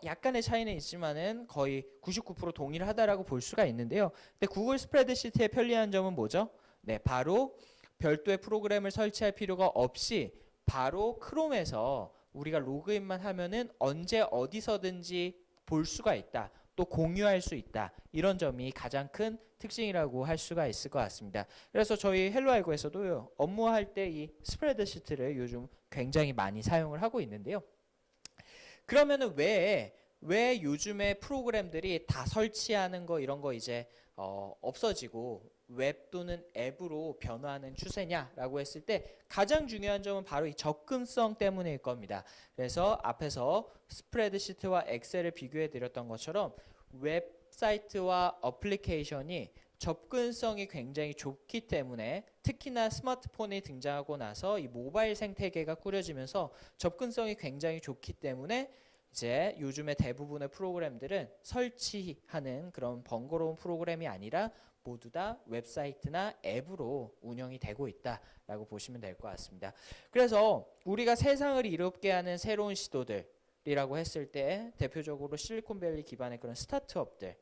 약간의 차이는 있지만은 거의 99% 동일하다라고 볼 수가 있는데요. 근데 구글 스프레드시트의 편리한 점은 뭐죠? 네, 바로 별도의 프로그램을 설치할 필요가 없이 바로 크롬에서 우리가 로그인만 하면은 언제 어디서든지 볼 수가 있다. 또 공유할 수 있다. 이런 점이 가장 큰 특징이라고 할 수가 있을 것 같습니다. 그래서 저희 헬로알고에서도 업무할 때 이 스프레드시트를 요즘 굉장히 많이 사용을 하고 있는데요. 그러면은 왜 요즘에 프로그램들이 다 설치하는 거 이런 거 이제 없어지고 웹 또는 앱으로 변화하는 추세냐라고 했을 때 가장 중요한 점은 바로 이 접근성 때문일 겁니다. 그래서 앞에서 스프레드시트와 엑셀을 비교해 드렸던 것처럼 웹사이트와 어플리케이션이 접근성이 굉장히 좋기 때문에 특히나 스마트폰이 등장하고 나서 이 모바일 생태계가 꾸려지면서 접근성이 굉장히 좋기 때문에 이제 요즘에 대부분의 프로그램들은 설치하는 그런 번거로운 프로그램이 아니라 모두 다 웹사이트나 앱으로 운영이 되고 있다라고 보시면 될 것 같습니다. 그래서 우리가 세상을 이롭게 하는 새로운 시도들이라고 했을 때 대표적으로 실리콘밸리 기반의 그런 스타트업들,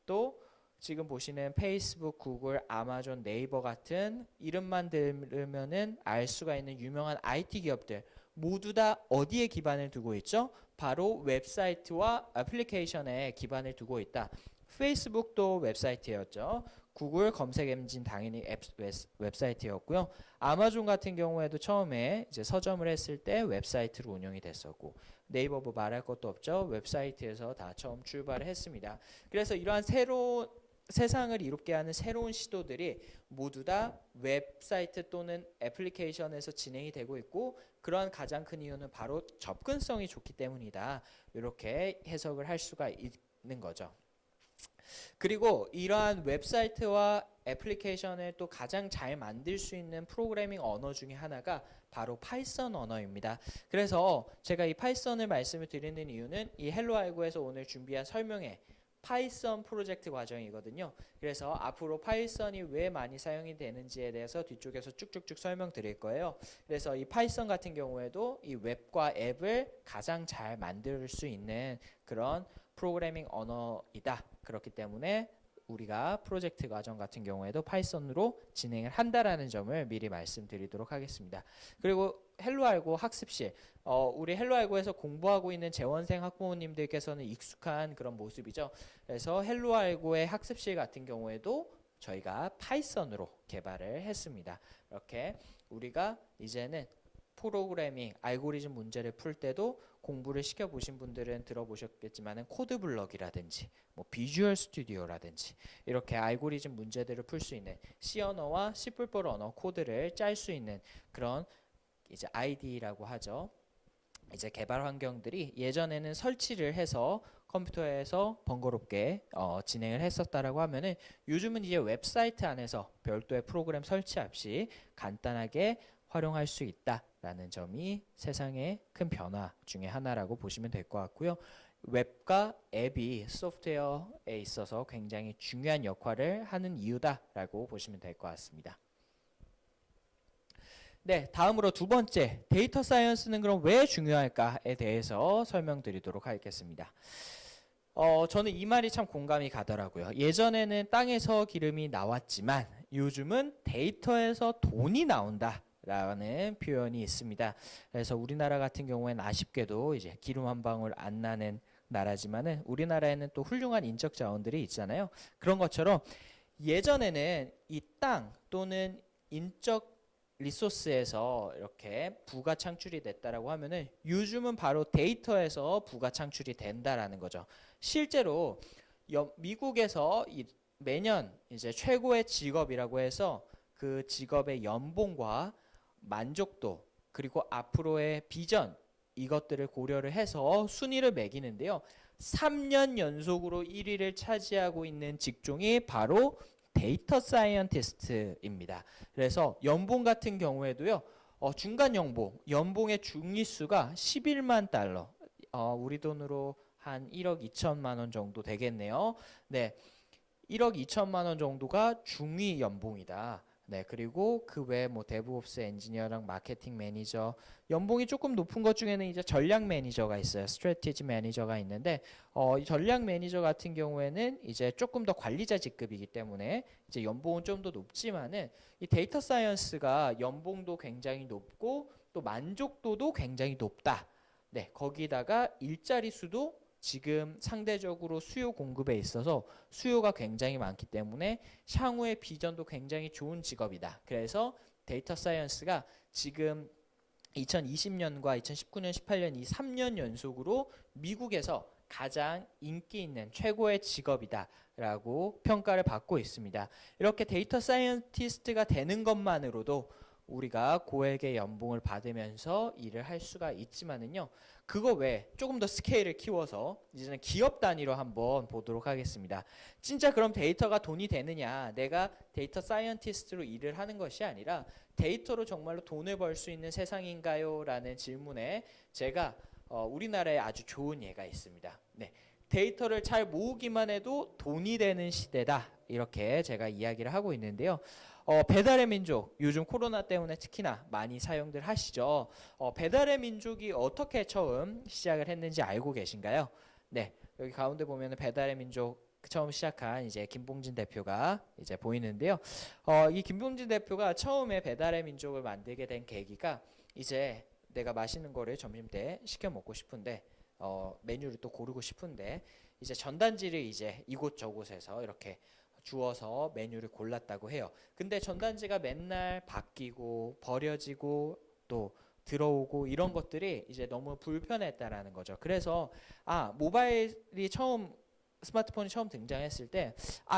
또 지금 보시는 페이스북, 구글, 아마존, 네이버 같은 이름만 들으면은 알 수가 있는 유명한 IT 기업들 모두 다 어디에 기반을 두고 있죠? 바로 웹사이트와 애플리케이션에 기반을 두고 있다. 페이스북도 웹사이트였죠. 구글 검색 엔진 당연히 웹사이트였고요. 아마존 같은 경우에도 처음에 이제 서점을 했을 때 웹사이트로 운영이 됐었고, 네이버 뭐 말할 것도 없죠. 웹사이트에서 다 처음 출발을 했습니다. 그래서 이러한 새로운 세상을 이롭게 하는 새로운 시도들이 모두 다 웹사이트 또는 애플리케이션에서 진행이 되고 있고, 그런 가장 큰 이유는 바로 접근성이 좋기 때문이다. 이렇게 해석을 할 수가 있는 거죠. 그리고 이러한 웹사이트와 애플리케이션을 또 가장 잘 만들 수 있는 프로그래밍 언어 중에 하나가 바로 파이썬 언어입니다. 그래서 제가 이 파이썬을 말씀을 드리는 이유는 이 헬로알고에서 오늘 준비한 설명에 파이썬 프로젝트 과정이거든요. 그래서 앞으로 파이썬이 왜 많이 사용이 되는지에 대해서 뒤쪽에서 쭉쭉쭉 설명드릴 거예요. 그래서 이 파이썬 같은 경우에도 이 웹과 앱을 가장 잘 만들 수 있는 그런 프로그래밍 언어이다. 그렇기 때문에 우리가 프로젝트 과정 같은 경우에도 파이썬으로 진행을 한다라는 점을 미리 말씀드리도록 하겠습니다. 그리고 헬로알고 학습실, 우리 헬로알고에서 공부하고 있는 재원생 학부모님들께서는 익숙한 그런 모습이죠. 그래서 헬로알고의 학습실 같은 경우에도 저희가 파이썬으로 개발을 했습니다. 이렇게 우리가 이제는 프로그래밍, 알고리즘 문제를 풀 때도 공부를 시켜보신 분들은 들어보셨겠지만은 코드블럭이라든지 뭐 비주얼 스튜디오라든지 이렇게 알고리즘 문제들을 풀 수 있는 C 언어와 C++ 언어 코드를 짤 수 있는 그런 이제 IDE라고 하죠. 이제 개발 환경들이 예전에는 설치를 해서 컴퓨터에서 번거롭게 진행을 했었다라고 하면은 요즘은 이제 웹사이트 안에서 별도의 프로그램 설치 없이 간단하게 활용할 수 있다라는 점이 세상의 큰 변화 중에 하나라고 보시면 될 것 같고요. 웹과 앱이 소프트웨어에 있어서 굉장히 중요한 역할을 하는 이유다라고 보시면 될 것 같습니다. 네, 다음으로 두 번째, 데이터 사이언스는 그럼 왜 중요할까에 대해서 설명드리도록 하겠습니다. 저는 이 말이 참 공감이 가더라고요. 예전에는 땅에서 기름이 나왔지만 요즘은 데이터에서 돈이 나온다. 라는 표현이 있습니다. 그래서 우리나라 같은 경우에는 아쉽게도 이제 기름 한 방울 안 나는 나라지만은 우리나라에는 또 훌륭한 인적 자원들이 있잖아요. 그런 것처럼 예전에는 이 땅 또는 인적 리소스에서 이렇게 부가 창출이 됐다라고 하면은 요즘은 바로 데이터에서 부가 창출이 된다라는 거죠. 실제로 미국에서 매년 이제 최고의 직업이라고 해서 그 직업의 연봉과 만족도 그리고 앞으로의 비전 이것들을 고려를 해서 순위를 매기는데요. 3년 연속으로 1위를 차지하고 있는 직종이 바로 데이터 사이언티스트입니다. 그래서 연봉 같은 경우에도요. 중간 연봉의 중위수가 11만 달러. 우리 돈으로 한 1억 2천만 원 정도 되겠네요. 네. 1억 2천만 원 정도가 중위 연봉이다. 네, 그리고 그 외에 뭐 데브옵스 엔지니어랑 마케팅 매니저 연봉이 조금 높은 것 중에는 이제 전략 매니저가 있어요. 스트래티지 매니저가 있는데 이 전략 매니저 같은 경우에는 이제 조금 더 관리자 직급이기 때문에 이제 연봉은 좀 더 높지만은 이 데이터 사이언스가 연봉도 굉장히 높고 또 만족도도 굉장히 높다. 네, 거기다가 일자리 수도 지금 상대적으로 수요 공급에 있어서 수요가 굉장히 많기 때문에 향후의 비전도 굉장히 좋은 직업이다. 그래서 데이터 사이언스가 지금 2020년과 2019년, 18년 이 3년 연속으로 미국에서 가장 인기 있는 최고의 직업이다라고 평가를 받고 있습니다. 이렇게 데이터 사이언티스트가 되는 것만으로도 우리가 고액의 연봉을 받으면서 일을 할 수가 있지만은요. 그거 외에 조금 더 스케일을 키워서 이제는 기업 단위로 한번 보도록 하겠습니다. 진짜 그럼 데이터가 돈이 되느냐? 내가 데이터 사이언티스트로 일을 하는 것이 아니라 데이터로 정말로 돈을 벌 수 있는 세상인가요? 라는 질문에 제가 우리나라에 아주 좋은 예가 있습니다. 네. 데이터를 잘 모으기만 해도 돈이 되는 시대다. 이렇게 제가 이야기를 하고 있는데요. 배달의 민족 요즘 코로나 때문에 특히나 많이 사용들 하시죠. 배달의 민족이 어떻게 처음 시작을 했는지 알고 계신가요? 네, 여기 가운데 보면은 배달의 민족 처음 시작한 이제 김봉진 대표가 이제 보이는데요. 이 김봉진 대표가 처음에 배달의 민족을 만들게 된 계기가 이제 내가 맛있는 거를 점심 때 시켜 먹고 싶은데 메뉴를 또 고르고 싶은데 이제 전단지를 이제 이곳저곳에서 이렇게 주어서 메뉴를 골랐다고 해요. 근데 전단지가 맨날 바뀌고 버려지고 또 들어오고 이런 것들이 이제 너무 불편했다라는 거죠. 그래서 모바일이 스마트폰이 처음 등장했을 때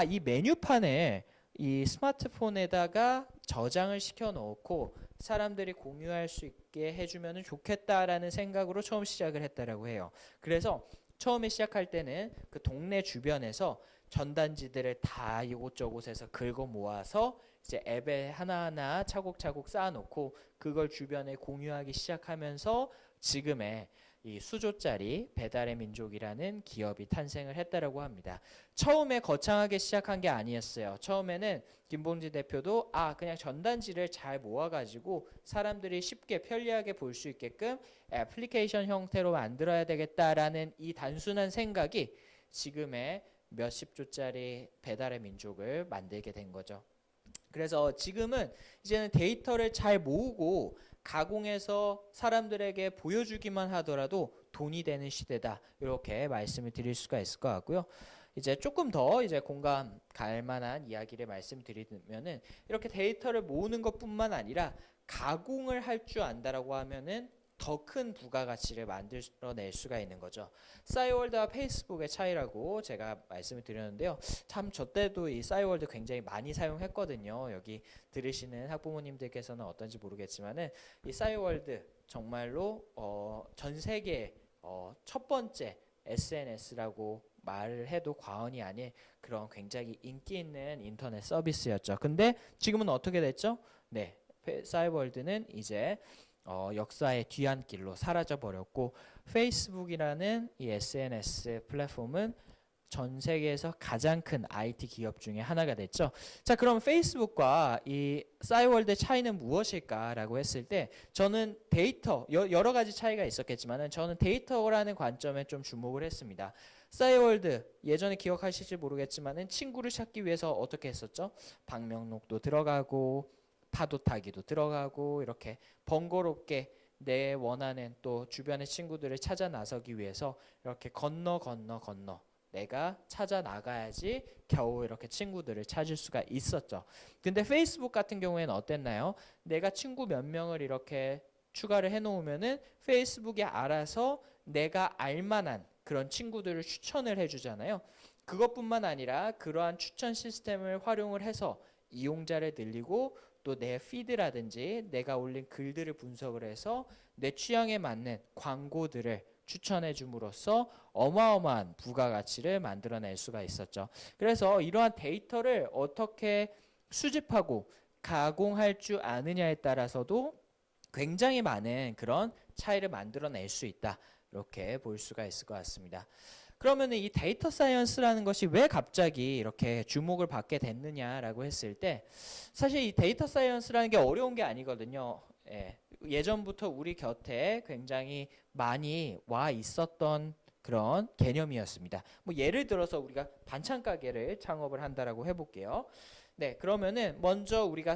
이 메뉴판에 이 스마트폰에다가 저장을 시켜 놓고 사람들이 공유할 수 있게 해주면 좋겠다라는 생각으로 처음 시작을 했다라고 해요. 그래서 처음에 시작할 때는 그 동네 주변에서 전단지들을 다 이곳저곳에서 긁어 모아서 이제 앱에 하나하나 차곡차곡 쌓아놓고 그걸 주변에 공유하기 시작하면서 지금의 이 수조짜리 배달의 민족이라는 기업이 탄생을 했다라고 합니다. 처음에 거창하게 시작한 게 아니었어요. 처음에는 김봉지 대표도 그냥 전단지를 잘 모아가지고 사람들이 쉽게 편리하게 볼 수 있게끔 애플리케이션 형태로 만들어야 되겠다라는 이 단순한 생각이 지금의 몇십 조짜리 배달의 민족을 만들게 된 거죠. 그래서 지금은 이제는 데이터를 잘 모으고 가공해서 사람들에게 보여주기만 하더라도 돈이 되는 시대다. 이렇게 말씀을 드릴 수가 있을 것 같고요. 이제 조금 더 이제 공감 갈 만한 이야기를 말씀드리면은 이렇게 데이터를 모으는 것뿐만 아니라 가공을 할 줄 안다라고 하면은 더 큰 부가가치를 만들어낼 수가 있는 거죠. 싸이월드와 페이스북의 차이라고 제가 말씀을 드렸는데요. 참 저 때도 이 싸이월드 굉장히 많이 사용했거든요. 여기 들으시는 학부모님들께서는 어떤지 모르겠지만은 이 싸이월드 정말로 전 세계 첫 번째 SNS라고 말을 해도 과언이 아닐 그런 굉장히 인기 있는 인터넷 서비스였죠. 근데 지금은 어떻게 됐죠? 네, 싸이월드는 이제 역사의 뒤안길로 사라져 버렸고 페이스북이라는 이 SNS 플랫폼은 전 세계에서 가장 큰 IT 기업 중에 하나가 됐죠. 자, 그럼 페이스북과 이 싸이월드의 차이는 무엇일까라고 했을 때 저는 데이터 여러 가지 차이가 있었겠지만은 저는 데이터라는 관점에 좀 주목을 했습니다. 싸이월드 예전에 기억하실지 모르겠지만은 친구를 찾기 위해서 어떻게 했었죠? 방명록도 들어가고 파도 타기도 들어가고 이렇게 번거롭게 내 원하는 또 주변의 친구들을 찾아 나서기 위해서 이렇게 건너 내가 찾아 나가야지 겨우 이렇게 친구들을 찾을 수가 있었죠. 근데 페이스북 같은 경우에는 어땠나요? 내가 친구 몇 명을 이렇게 추가를 해 놓으면은 페이스북이 알아서 내가 알만한 그런 친구들을 추천을 해 주잖아요. 그것뿐만 아니라 그러한 추천 시스템을 활용을 해서 이용자를 늘리고 또 내 피드라든지 내가 올린 글들을 분석을 해서 내 취향에 맞는 광고들을 추천해 줌으로써 어마어마한 부가가치를 만들어낼 수가 있었죠. 그래서 이러한 데이터를 어떻게 수집하고 가공할 줄 아느냐에 따라서도 굉장히 많은 그런 차이를 만들어낼 수 있다. 이렇게 볼 수가 있을 것 같습니다. 그러면 이 데이터 사이언스라는 것이 왜 갑자기 이렇게 주목을 받게 됐느냐라고 했을 때 사실 이 데이터 사이언스라는 게 어려운 게 아니거든요. 예전부터 우리 곁에 굉장히 많이 와 있었던 그런 개념이었습니다. 뭐 예를 들어서 우리가 반찬 가게를 창업을 한다라고 해볼게요. 네, 그러면은 먼저 우리가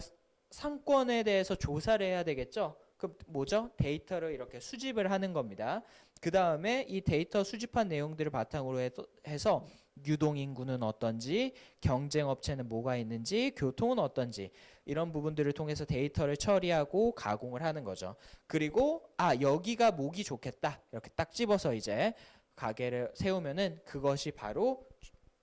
상권에 대해서 조사를 해야 되겠죠. 그 뭐죠? 데이터를 이렇게 수집을 하는 겁니다. 그 다음에 이 데이터 수집한 내용들을 바탕으로 해서 유동인구는 어떤지, 경쟁업체는 뭐가 있는지, 교통은 어떤지 이런 부분들을 통해서 데이터를 처리하고 가공을 하는 거죠. 그리고 여기가 목이 좋겠다 이렇게 딱 집어서 이제 가게를 세우면은 그것이 바로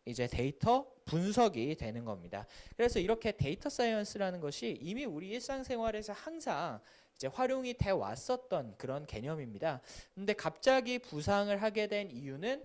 이제 데이터 분석이 되는 겁니다. 그래서 이렇게 데이터 사이언스라는 것이 이미 우리 일상생활에서 항상 이제 활용이 돼 왔었던 그런 개념입니다. 근데 갑자기 부상을 하게 된 이유는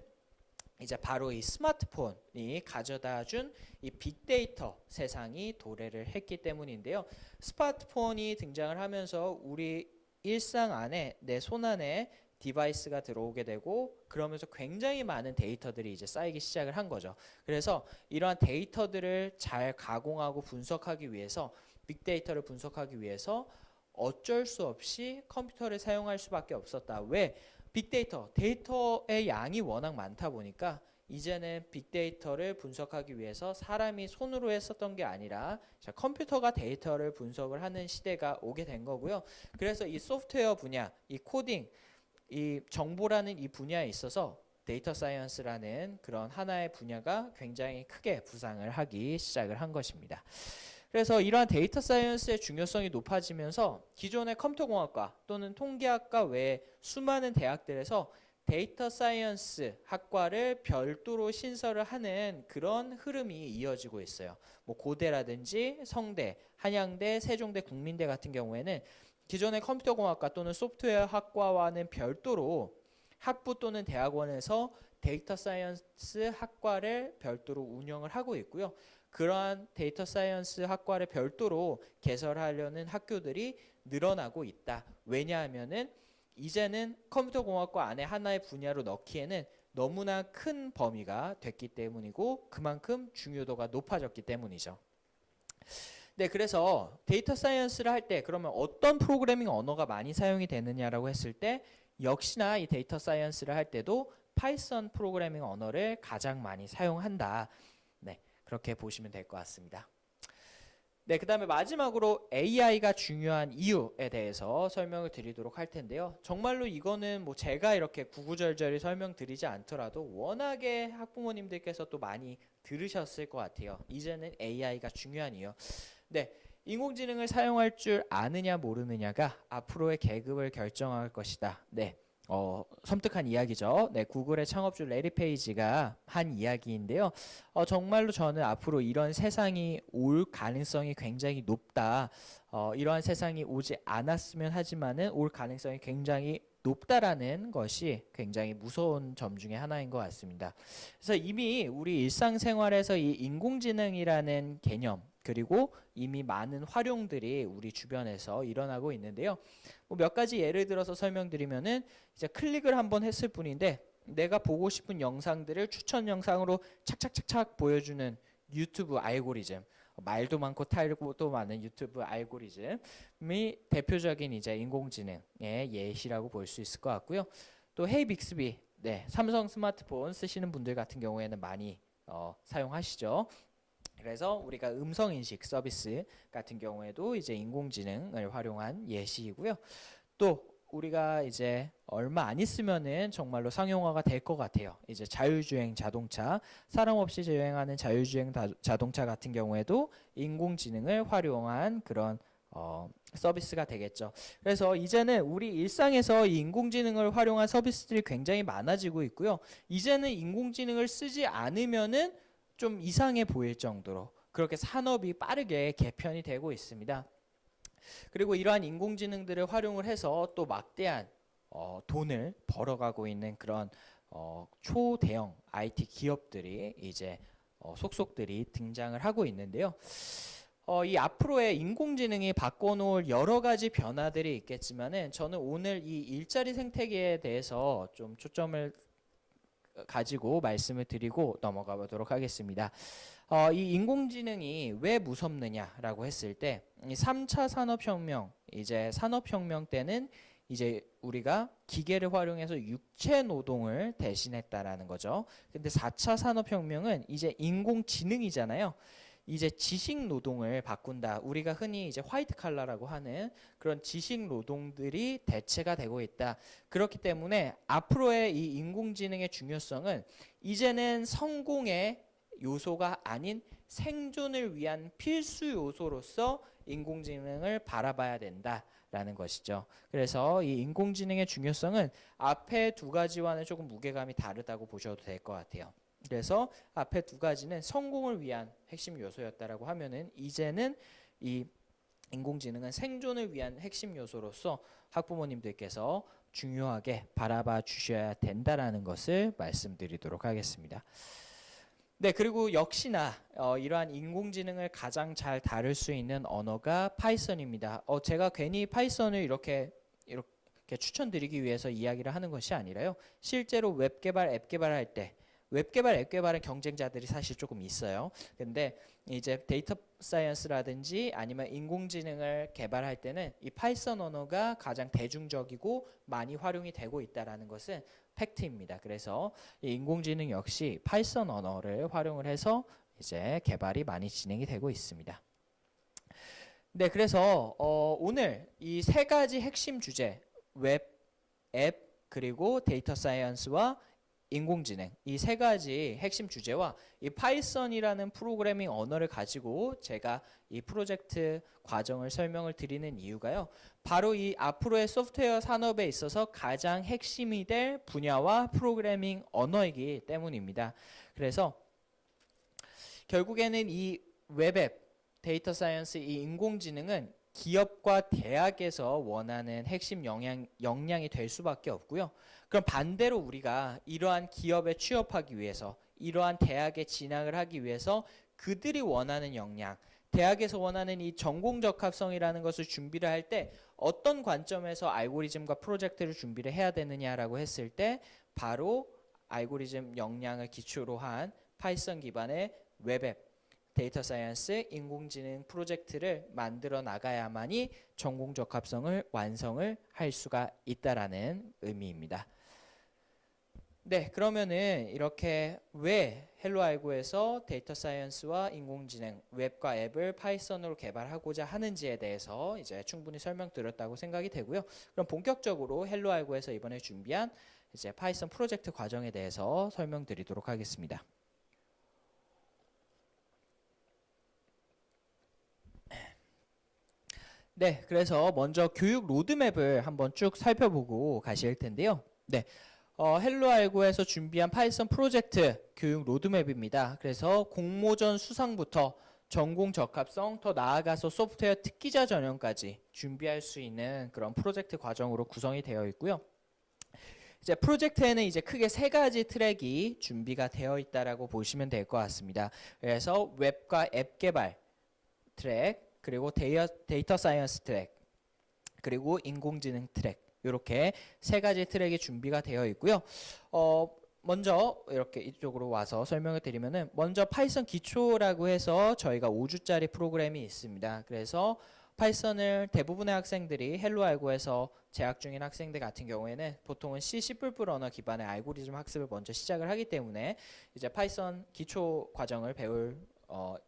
이제 바로 이 스마트폰이 가져다 준 이 빅데이터 세상이 도래를 했기 때문인데요. 스마트폰이 등장을 하면서 우리 일상 안에 내 손 안에 디바이스가 들어오게 되고 그러면서 굉장히 많은 데이터들이 이제 쌓이기 시작을 한 거죠. 그래서 이러한 데이터들을 잘 가공하고 분석하기 위해서 빅데이터를 분석하기 위해서 어쩔 수 없이 컴퓨터를 사용할 수밖에 없었다. 왜? 빅데이터, 데이터의 양이 워낙 많다 보니까 이제는 빅데이터를 분석하기 위해서 사람이 손으로 했었던 게 아니라 컴퓨터가 데이터를 분석을 하는 시대가 오게 된 거고요. 그래서 이 소프트웨어 분야, 이 코딩, 이 정보라는 이 분야에 있어서 데이터 사이언스라는 그런 하나의 분야가 굉장히 크게 부상을 하기 시작을 한 것입니다. 그래서 이러한 데이터 사이언스의 중요성이 높아지면서 기존의 컴퓨터공학과 또는 통계학과 외에 수많은 대학들에서 데이터 사이언스 학과를 별도로 신설을 하는 그런 흐름이 이어지고 있어요. 뭐 고대라든지 성대, 한양대, 세종대, 국민대 같은 경우에는 기존의 컴퓨터공학과 또는 소프트웨어 학과와는 별도로 학부 또는 대학원에서 데이터 사이언스 학과를 별도로 운영을 하고 있고요. 그러한 데이터 사이언스 학과를 별도로 개설하려는 학교들이 늘어나고 있다. 왜냐하면은 이제는 컴퓨터공학과 안에 하나의 분야로 넣기에는 너무나 큰 범위가 됐기 때문이고 그만큼 중요도가 높아졌기 때문이죠. 네, 그래서 데이터 사이언스를 할 때 그러면 어떤 프로그래밍 언어가 많이 사용이 되느냐라고 했을 때 역시나 이 데이터 사이언스를 할 때도 파이썬 프로그래밍 언어를 가장 많이 사용한다. 네, 그렇게 보시면 될 것 같습니다. 네, 그 다음에 마지막으로 AI가 중요한 이유에 대해서 설명을 드리도록 할 텐데요. 정말로 이거는 뭐 제가 이렇게 구구절절히 설명드리지 않더라도 워낙에 학부모님들께서 또 많이 들으셨을 것 같아요. 이제는 AI가 중요한 이유. 네, 인공지능을 사용할 줄 아느냐 모르느냐가 앞으로의 계급을 결정할 것이다. 네. 섬뜩한 이야기죠. 네, 구글의 창업주 레리 페이지가 한 이야기인데요. 정말로 저는 앞으로 이런 세상이 올 가능성이 굉장히 높다. 이러한 세상이 오지 않았으면 하지만은 올 가능성이 굉장히 높다라는 것이 굉장히 무서운 점 중에 하나인 것 같습니다. 그래서 이미 우리 일상생활에서 이 인공지능이라는 개념 그리고 이미 많은 활용들이 우리 주변에서 일어나고 있는데요. 뭐 몇 가지 예를 들어서 설명드리면은 이제 클릭을 한번 했을 뿐인데 내가 보고 싶은 영상들을 추천 영상으로 착착착착 보여주는 유튜브 알고리즘, 말도 많고 탈도 많은 유튜브 알고리즘이 대표적인 이제 인공지능의 예시라고 볼 수 있을 것 같고요. 또 헤이 빅스비, 네, 삼성 스마트폰 쓰시는 분들 같은 경우에는 많이 사용하시죠. 그래서 우리가 음성 인식 서비스 같은 경우에도 이제 인공지능을 활용한 예시이고요. 또 우리가 이제 얼마 안 있으면은 정말로 상용화가 될 것 같아요. 이제 자율주행 자동차, 사람 없이 주행하는 자율주행 자동차 같은 경우에도 인공지능을 활용한 그런 서비스가 되겠죠. 그래서 이제는 우리 일상에서 이 인공지능을 활용한 서비스들이 굉장히 많아지고 있고요. 이제는 인공지능을 쓰지 않으면은 좀 이상해 보일 정도로 그렇게 산업이 빠르게 개편이 되고 있습니다. 그리고 이러한 인공지능들을 활용을 해서 또 막대한 돈을 벌어가고 있는 그런 초대형 IT 기업들이 이제 속속들이 등장을 하고 있는데요. 이 앞으로의 인공지능이 바꿔놓을 여러 가지 변화들이 있겠지만은 저는 오늘 이 일자리 생태계에 대해서 좀 초점을 가지고 말씀을 드리고 넘어가 보도록 하겠습니다. 이 인공지능이 왜 무섭느냐라고 했을 때, 이 3차 산업혁명, 이제 산업혁명 때는 이제 우리가 기계를 활용해서 육체 노동을 대신했다라는 거죠. 근데 4차 산업혁명은 이제 인공지능이잖아요. 이제 지식 노동을 바꾼다. 우리가 흔히 이제 화이트 칼라라고 하는 그런 지식 노동들이 대체가 되고 있다. 그렇기 때문에 앞으로의 이 인공지능의 중요성은 이제는 성공의 요소가 아닌 생존을 위한 필수 요소로서 인공지능을 바라봐야 된다라는 것이죠. 그래서 이 인공지능의 중요성은 앞에 두 가지와는 조금 무게감이 다르다고 보셔도 될 것 같아요. 그래서 앞에 두 가지는 성공을 위한 핵심 요소였다라고 하면은 이제는 이 인공지능은 생존을 위한 핵심 요소로서 학부모님들께서 중요하게 바라봐 주셔야 된다라는 것을 말씀드리도록 하겠습니다. 네, 그리고 역시나 이러한 인공지능을 가장 잘 다룰 수 있는 언어가 파이썬입니다. 제가 괜히 파이썬을 이렇게 추천드리기 위해서 이야기를 하는 것이 아니라요. 실제로 웹 개발, 앱 개발할 때 웹 개발, 앱 개발은 경쟁자들이 사실 조금 있어요. 근데 이제 데이터 사이언스라든지 아니면 인공지능을 개발할 때는 이 파이썬 언어가 가장 대중적이고 많이 활용이 되고 있다라는 것은 팩트입니다. 그래서 이 인공지능 역시 파이썬 언어를 활용을 해서 이제 개발이 많이 진행이 되고 있습니다. 네, 그래서 오늘 이 세 가지 핵심 주제, 웹, 앱, 그리고 데이터 사이언스와 인공지능 이 세 가지 핵심 주제와 이 파이썬이라는 프로그래밍 언어를 가지고 제가 이 프로젝트 과정을 설명을 드리는 이유가요. 바로 이 앞으로의 소프트웨어 산업에 있어서 가장 핵심이 될 분야와 프로그래밍 언어이기 때문입니다. 그래서 결국에는 이 웹앱, 데이터 사이언스, 이 인공지능은 기업과 대학에서 원하는 핵심 역량이 될 수밖에 없고요. 그럼 반대로 우리가 이러한 기업에 취업하기 위해서 이러한 대학에 진학을 하기 위해서 그들이 원하는 역량, 대학에서 원하는 이 전공 적합성이라는 것을 준비를 할 때 어떤 관점에서 알고리즘과 프로젝트를 준비를 해야 되느냐라고 했을 때 바로 알고리즘 역량을 기초로 한 파이썬 기반의 웹앱, 데이터 사이언스, 인공지능 프로젝트를 만들어 나가야만이 전공 적합성을 완성을 할 수가 있다라는 의미입니다. 네, 그러면은 이렇게 왜 헬로알고에서 데이터 사이언스와 인공지능, 웹과 앱을 파이썬으로 개발하고자 하는지에 대해서 이제 충분히 설명드렸다고 생각이 되고요. 그럼 본격적으로 헬로알고에서 이번에 준비한 이제 파이썬 프로젝트 과정에 대해서 설명드리도록 하겠습니다. 네, 그래서 먼저 교육 로드맵을 한번 쭉 살펴보고 가실 텐데요. 네, 헬로알고에서 준비한 파이썬 프로젝트 교육 로드맵입니다. 그래서 공모전 수상부터 전공 적합성, 더 나아가서 소프트웨어 특기자 전형까지 준비할 수 있는 그런 프로젝트 과정으로 구성이 되어 있고요. 이제 프로젝트에는 이제 크게 세 가지 트랙이 준비가 되어 있다라고 보시면 될 것 같습니다. 그래서 웹과 앱 개발 트랙, 그리고 데이터 사이언스 트랙, 그리고 인공지능 트랙, 이렇게 세 가지 트랙이 준비가 되어 있고요. 먼저 이렇게 이쪽으로 와서 설명을 드리면은, 먼저 파이썬 기초라고 해서 저희가 5주짜리 프로그램이 있습니다. 그래서 파이썬을 대부분의 학생들이 헬로알고에서 재학 중인 학생들 같은 경우에는 보통은 C++ 언어 기반의 알고리즘 학습을 먼저 시작을 하기 때문에 이제 파이썬 기초 과정을 배울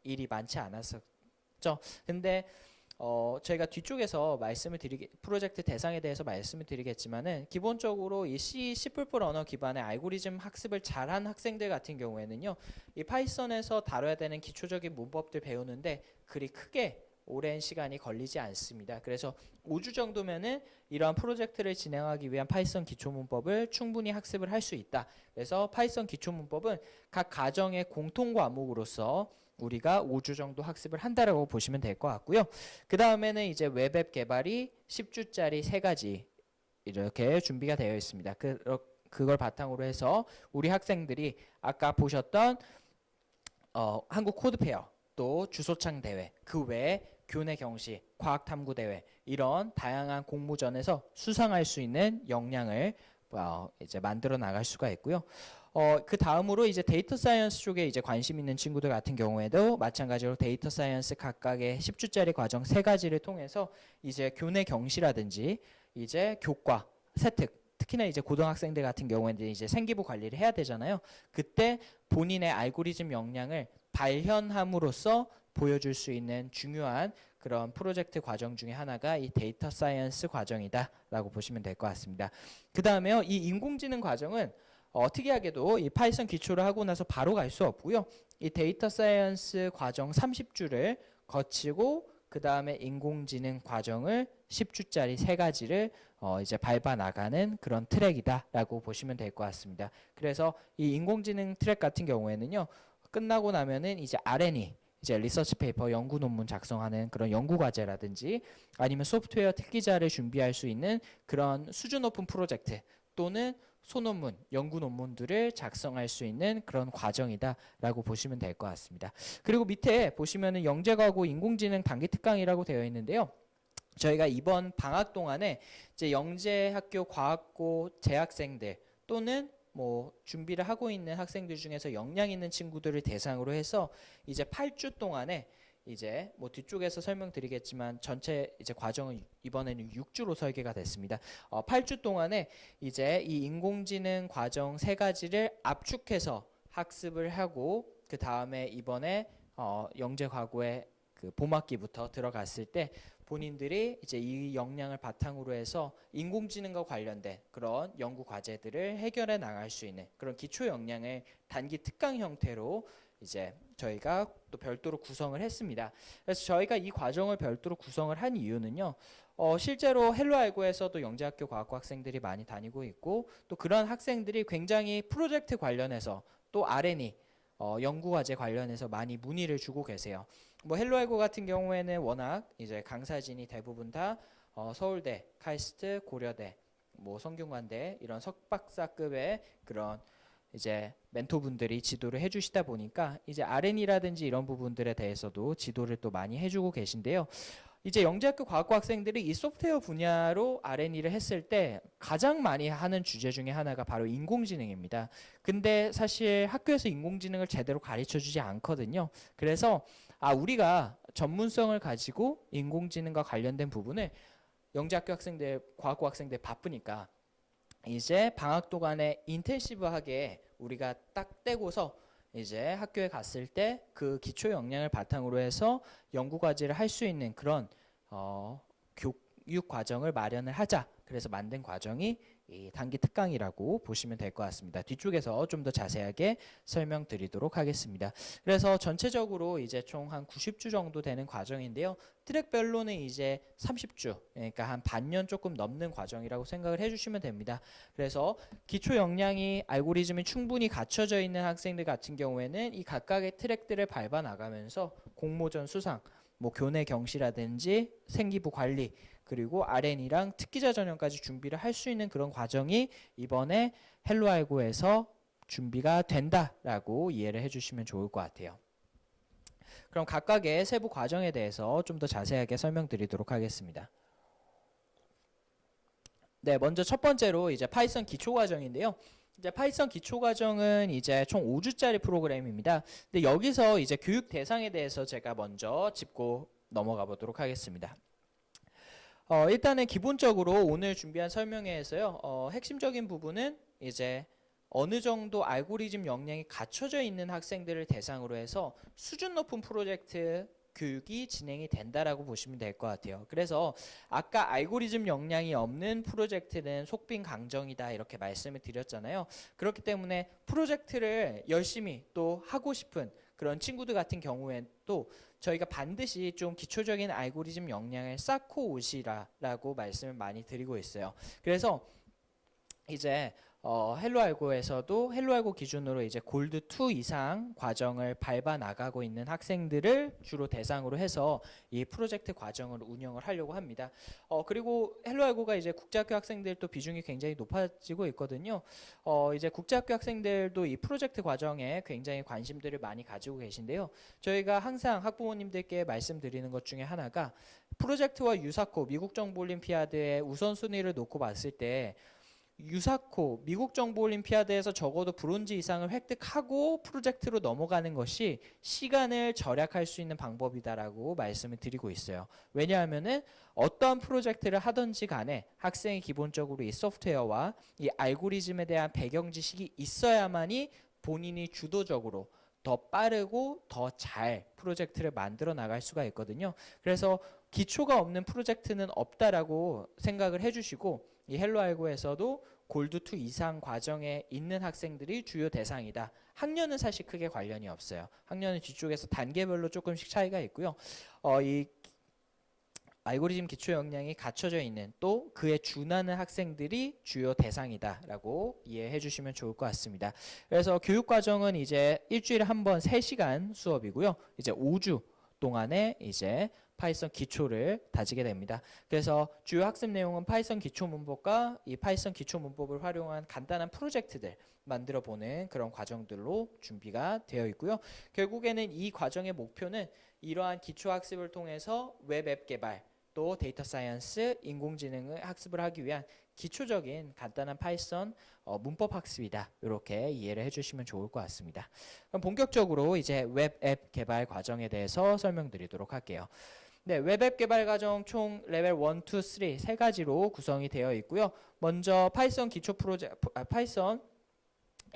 일이 많지 않았었죠. 근데 저희가 뒤쪽에서 프로젝트 대상에 대해서 말씀을 드리겠지만은, 기본적으로 이 C++ 언어 기반의 알고리즘 학습을 잘한 학생들 같은 경우에는요, 이 파이썬에서 다뤄야 되는 기초적인 문법들 배우는데 그리 크게 오랜 시간이 걸리지 않습니다. 그래서 5주 정도면은 이러한 프로젝트를 진행하기 위한 파이썬 기초 문법을 충분히 학습을 할 수 있다. 그래서 파이썬 기초 문법은 각 과정의 공통 과목으로서 우리가 5주 정도 학습을 한다라고 보시면 될 것 같고요. 그 다음에는 이제 웹앱 개발이 10주짜리 세 가지 이렇게 준비가 되어 있습니다. 그걸 바탕으로 해서 우리 학생들이 아까 보셨던 한국 코드 페어, 또 주소창 대회, 그 외에 교내 경시, 과학 탐구 대회, 이런 다양한 공모전에서 수상할 수 있는 역량을 이제 만들어 나갈 수가 있고요. 그 다음으로 이제 데이터 사이언스 쪽에 이제 관심 있는 친구들 같은 경우에도 마찬가지로 데이터 사이언스 각각의 10주짜리 과정 세 가지를 통해서 이제 교내 경시라든지 이제 교과, 세특, 특히나 이제 고등학생들 같은 경우에는 이제 생기부 관리를 해야 되잖아요. 그때 본인의 알고리즘 역량을 발현함으로써 보여줄 수 있는 중요한 그런 프로젝트 과정 중에 하나가 이 데이터 사이언스 과정이다라고 보시면 될 것 같습니다. 그 다음에요, 이 인공지능 과정은 특이하게도 이 파이썬 기초를 하고 나서 바로 갈 수 없고요. 이 데이터 사이언스 과정 30주를 거치고 그 다음에 인공지능 과정을 10주짜리 세 가지를 이제 밟아 나가는 그런 트랙이다라고 보시면 될 것 같습니다. 그래서 이 인공지능 트랙 같은 경우에는요, 끝나고 나면은 이제 R&E, 이제 리서치 페이퍼 연구 논문 작성하는 그런 연구 과제라든지 아니면 소프트웨어 특기자를 준비할 수 있는 그런 수준 높은 프로젝트 또는 소논문, 연구 논문들을 작성할 수 있는 그런 과정이다라고 보시면 될 것 같습니다. 그리고 밑에 보시면은 영재과고 인공지능 단기 특강이라고 되어 있는데요. 저희가 이번 방학 동안에 이제 영재학교 과학고 재학생들 또는 뭐 준비를 하고 있는 학생들 중에서 역량 있는 친구들을 대상으로 해서 이제 8주 동안에 이제 뭐 뒤쪽에서 설명드리겠지만 전체 이제 과정은 이번에는 6주로 설계가 됐습니다. 8주 동안에 이제 이 인공지능 과정 세 가지를 압축해서 학습을 하고 그 다음에 이번에 영재 과고에 그 봄학기부터 들어갔을 때 본인들이 이제 이 역량을 바탕으로 해서 인공지능과 관련된 그런 연구 과제들을 해결해 나갈 수 있는 그런 기초 역량을 단기 특강 형태로 이제 저희가 또 별도로 구성을 했습니다. 그래서 저희가 이 과정을 별도로 구성을 한 이유는요. 실제로 헬로알고에서도 영재학교 과학고 학생들이 많이 다니고 있고 또 그런 학생들이 굉장히 프로젝트 관련해서 또 R&E 연구 과제 관련해서 많이 문의를 주고 계세요. 뭐 헬로알고 같은 경우에는 워낙 이제 강사진이 대부분 다 서울대, 카이스트, 고려대, 뭐 성균관대 이런 석박사급의 그런 이제 멘토분들이 지도를 해주시다 보니까 이제 R&E라든지 이런 부분들에 대해서도 지도를 또 많이 해주고 계신데요. 이제 영재학교 과학고 학생들이 이 소프트웨어 분야로 R&E를 했을 때 가장 많이 하는 주제 중에 하나가 바로 인공지능입니다. 근데 사실 학교에서 인공지능을 제대로 가르쳐 주지 않거든요. 그래서 우리가 전문성을 가지고 인공지능과 관련된 부분을 영재학교 학생들, 과학고 학생들 바쁘니까 이제 방학 동안에 인텐시브하게 우리가 딱 떼고서 이제 학교에 갔을 때 그 기초 역량을 바탕으로 해서 연구 과제를 할 수 있는 그런 교육 과정을 마련을 하자. 그래서 만든 과정이 이 단기 특강이라고 보시면 될 것 같습니다. 뒤쪽에서 좀 더 자세하게 설명드리도록 하겠습니다. 그래서 전체적으로 이제 총 한 90주 정도 되는 과정인데요. 트랙별로는 이제 30주, 그러니까 한 반년 조금 넘는 과정이라고 생각을 해주시면 됩니다. 그래서 기초 역량이 알고리즘이 충분히 갖춰져 있는 학생들 같은 경우에는 이 각각의 트랙들을 밟아 나가면서 공모전 수상, 뭐 교내 경시라든지 생기부 관리, 그리고 R&E랑 특기자 전형까지 준비를 할 수 있는 그런 과정이 이번에 헬로알고에서 준비가 된다라고 이해를 해주시면 좋을 것 같아요. 그럼 각각의 세부 과정에 대해서 좀 더 자세하게 설명드리도록 하겠습니다. 네, 먼저 첫 번째로 이제 파이썬 기초 과정인데요. 이제 파이썬 기초 과정은 이제 총 5주짜리 프로그램입니다. 근데 여기서 이제 교육 대상에 대해서 제가 먼저 짚고 넘어가 보도록 하겠습니다. 일단은 기본적으로 오늘 준비한 설명회에서요, 핵심적인 부분은 이제 어느 정도 알고리즘 역량이 갖춰져 있는 학생들을 대상으로 해서 수준 높은 프로젝트 교육이 진행이 된다라고 보시면 될 것 같아요. 그래서 아까 알고리즘 역량이 없는 프로젝트는 속빈 강정이다 이렇게 말씀을 드렸잖아요. 그렇기 때문에 프로젝트를 열심히 또 하고 싶은 그런 친구들 같은 경우엔 또 저희가 반드시 좀 기초적인 알고리즘 역량을 쌓고 오시라라고 말씀을 많이 드리고 있어요. 그래서 이제 헬로알고에서도 헬로알고 기준으로 이제 골드 2 이상 과정을 밟아 나가고 있는 학생들을 주로 대상으로 해서 이 프로젝트 과정을 운영을 하려고 합니다. 그리고 헬로알고가 이제 국제학교 학생들도 비중이 굉장히 높아지고 있거든요. 이제 국제학교 학생들도 이 프로젝트 과정에 굉장히 관심들을 많이 가지고 계신데요. 저희가 항상 학부모님들께 말씀드리는 것 중에 하나가 프로젝트와 유사코 미국 정보올림피아드의 우선순위를 놓고 봤을 때 유사코 미국 정보올림피아드에서 적어도 브론즈 이상을 획득하고 프로젝트로 넘어가는 것이 시간을 절약할 수 있는 방법이다라고 말씀을 드리고 있어요. 왜냐하면은 어떠한 프로젝트를 하든지 간에 학생이 기본적으로 이 소프트웨어와 이 알고리즘에 대한 배경 지식이 있어야만이 본인이 주도적으로 더 빠르고 더 잘 프로젝트를 만들어 나갈 수가 있거든요. 그래서 기초가 없는 프로젝트는 없다라고 생각을 해주시고 이 헬로알고에서도 골드 2 이상 과정에 있는 학생들이 주요 대상이다. 학년은 사실 크게 관련이 없어요. 학년은 뒤쪽에서 단계별로 조금씩 차이가 있고요. 이 알고리즘 기초 역량이 갖춰져 있는 또 그에 준하는 학생들이 주요 대상이다라고 이해해 주시면 좋을 것 같습니다. 그래서 교육 과정은 이제 일주일에 한 번 3시간 수업이고요. 이제 5주 동안에 이제 파이썬 기초를 다지게 됩니다. 그래서 주요 학습 내용은 파이썬 기초 문법과 이 파이썬 기초 문법을 활용한 간단한 프로젝트들 만들어 보는 그런 과정들로 준비가 되어 있고요. 결국에는 이 과정의 목표는 이러한 기초 학습을 통해서 웹 앱 개발, 또 데이터 사이언스, 인공지능을 학습을 하기 위한 기초적인 간단한 파이썬 문법 학습이다. 이렇게 이해를 해주시면 좋을 것 같습니다. 그럼 본격적으로 이제 웹 앱 개발 과정에 대해서 설명드리도록 할게요. 네, 웹앱 개발 과정 총 레벨 1, 2, 3 세 가지로 구성이 되어 있고요. 먼저 파이썬 기초 파이썬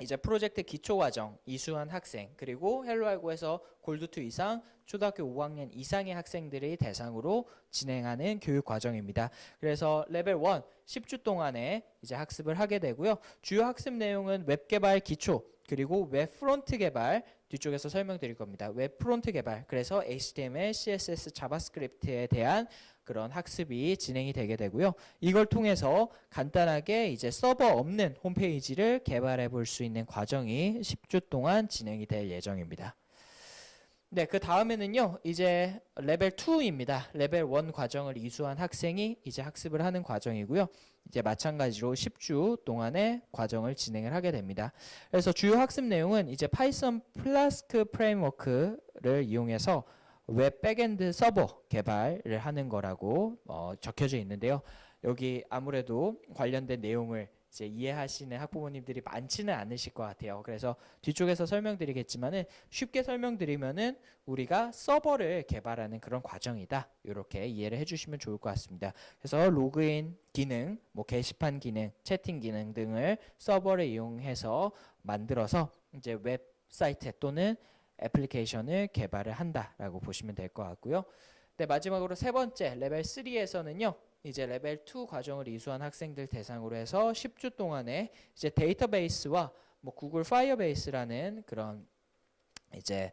이제 프로젝트 기초 과정 이수한 학생, 그리고 헬로알고에서 골드 2 이상 초등학교 5학년 이상의 학생들의 대상으로 진행하는 교육 과정입니다. 그래서 레벨 1 10주 동안에 이제 학습을 하게 되고요. 주요 학습 내용은 웹 개발 기초, 그리고 웹 프론트 개발 뒤쪽에서 설명드릴 겁니다. 웹 프론트 개발, 그래서 HTML, CSS, 자바스크립트에 대한 그런 학습이 진행이 되게 되고요. 이걸 통해서 간단하게 이제 서버 없는 홈페이지를 개발해 볼 수 있는 과정이 10주 동안 진행이 될 예정입니다. 네, 그 다음에는요, 이제 레벨 2입니다. 레벨 1 과정을 이수한 학생이 이제 학습을 하는 과정이고요. 이제 마찬가지로 10주 동안의 과정을 진행을 하게 됩니다. 그래서 주요 학습 내용은 이제 파이썬 플라스크 프레임워크를 이용해서 웹 백엔드 서버 개발을 하는 거라고 적혀져 있는데요. 여기 아무래도 관련된 내용을 이제 이해하시는 학부모님들이 많지는 않으실 것 같아요. 그래서 뒤쪽에서 설명드리겠지만은 쉽게 설명드리면은 우리가 서버를 개발하는 그런 과정이다. 이렇게 이해를 해주시면 좋을 것 같습니다. 그래서 로그인 기능, 뭐 게시판 기능, 채팅 기능 등을 서버를 이용해서 만들어서 이제 웹사이트 또는 애플리케이션을 개발을 한다라고 보시면 될 것 같고요. 네, 마지막으로 세 번째 레벨 3에서는요. 이제 레벨 2 과정을 이수한 학생들 대상으로 해서 10주 동안에 이제 데이터베이스와 뭐 구글 파이어베이스라는 그런 이제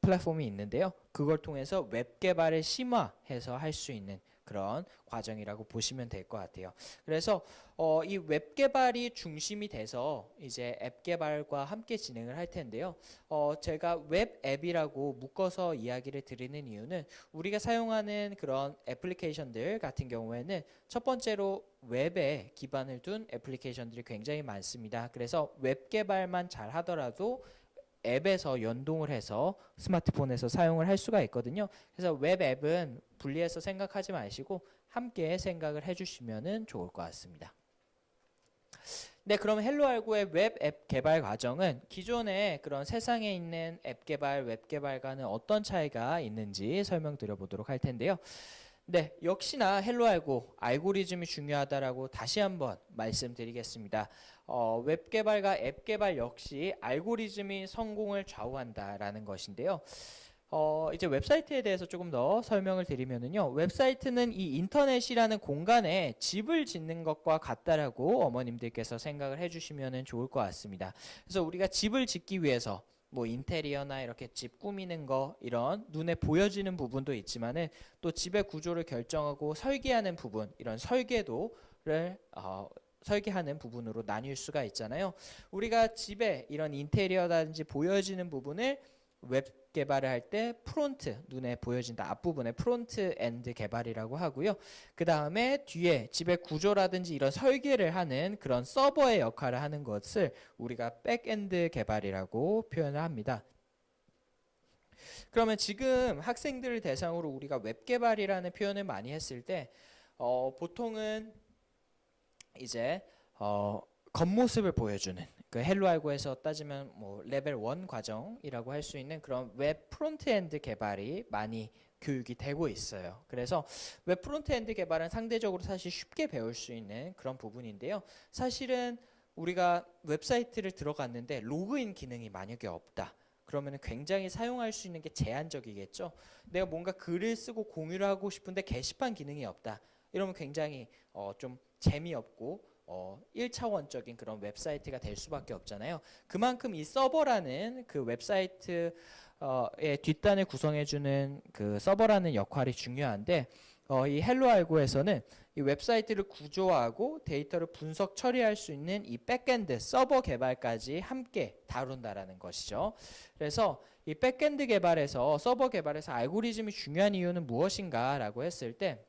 플랫폼이 있는데요. 그걸 통해서 웹 개발을 심화해서 할 수 있는 그런 과정이라고 보시면 될 것 같아요. 그래서 이 웹 개발이 중심이 돼서 이제 앱 개발과 함께 진행을 할 텐데요. 제가 웹 앱이라고 묶어서 이야기를 드리는 이유는 우리가 사용하는 그런 애플리케이션들 같은 경우에는 첫 번째로 웹에 기반을 둔 애플리케이션들이 굉장히 많습니다. 그래서 웹 개발만 잘 하더라도 앱에서 연동을 해서 스마트폰에서 사용을 할 수가 있거든요. 그래서 웹 앱은 분리해서 생각하지 마시고 함께 생각을 해주시면 좋을 것 같습니다. 네, 그럼 헬로알고의 웹 앱 개발 과정은 기존의 그런 세상에 있는 앱 개발, 웹 개발과는 어떤 차이가 있는지 설명드려 보도록 할 텐데요. 네, 역시나 헬로알고 알고리즘이 중요하다라고 다시 한번 말씀드리겠습니다. 웹 개발과 앱 개발 역시 알고리즘이 성공을 좌우한다라는 것인데요. 이제 웹사이트에 대해서 조금 더 설명을 드리면은요. 웹사이트는 이 인터넷이라는 공간에 집을 짓는 것과 같다라고 어머님들께서 생각을 해주시면 좋을 것 같습니다. 그래서 우리가 집을 짓기 위해서 뭐 인테리어나 이렇게 집 꾸미는 거 이런 눈에 보여지는 부분도 있지만은 또 집의 구조를 결정하고 설계하는 부분 이런 설계도를 설계하는 부분으로 나뉠 수가 있잖아요. 우리가 집에 이런 인테리어라든지 보여지는 부분을 웹 개발을 할 때 프론트 눈에 보여진다 앞부분에 프론트 엔드 개발이라고 하고요. 그 다음에 뒤에 집의 구조라든지 이런 설계를 하는 그런 서버의 역할을 하는 것을 우리가 백엔드 개발이라고 표현을 합니다. 그러면 지금 학생들을 대상으로 우리가 웹 개발이라는 표현을 많이 했을 때 보통은 이제 겉모습을 보여주는 그 헬로알고에서 따지면 뭐 레벨 1 과정이라고 할 수 있는 그런 웹 프론트엔드 개발이 많이 교육이 되고 있어요. 그래서 웹 프론트엔드 개발은 상대적으로 사실 쉽게 배울 수 있는 그런 부분인데요. 사실은 우리가 웹사이트를 들어갔는데 로그인 기능이 만약에 없다. 그러면 굉장히 사용할 수 있는 게 제한적이겠죠. 내가 뭔가 글을 쓰고 공유를 하고 싶은데 게시판 기능이 없다. 이러면 굉장히 좀 재미없고 1차원적인 그런 웹사이트가 될 수밖에 없잖아요. 그만큼 이 서버라는 그 웹사이트의 뒷단을 구성해주는 그 서버라는 역할이 중요한데 이 헬로알고에서는 이 웹사이트를 구조하고 데이터를 분석 처리할 수 있는 이 백엔드 서버 개발까지 함께 다룬다라는 것이죠. 그래서 이 백엔드 개발에서 서버 개발에서 알고리즘이 중요한 이유는 무엇인가라고 했을 때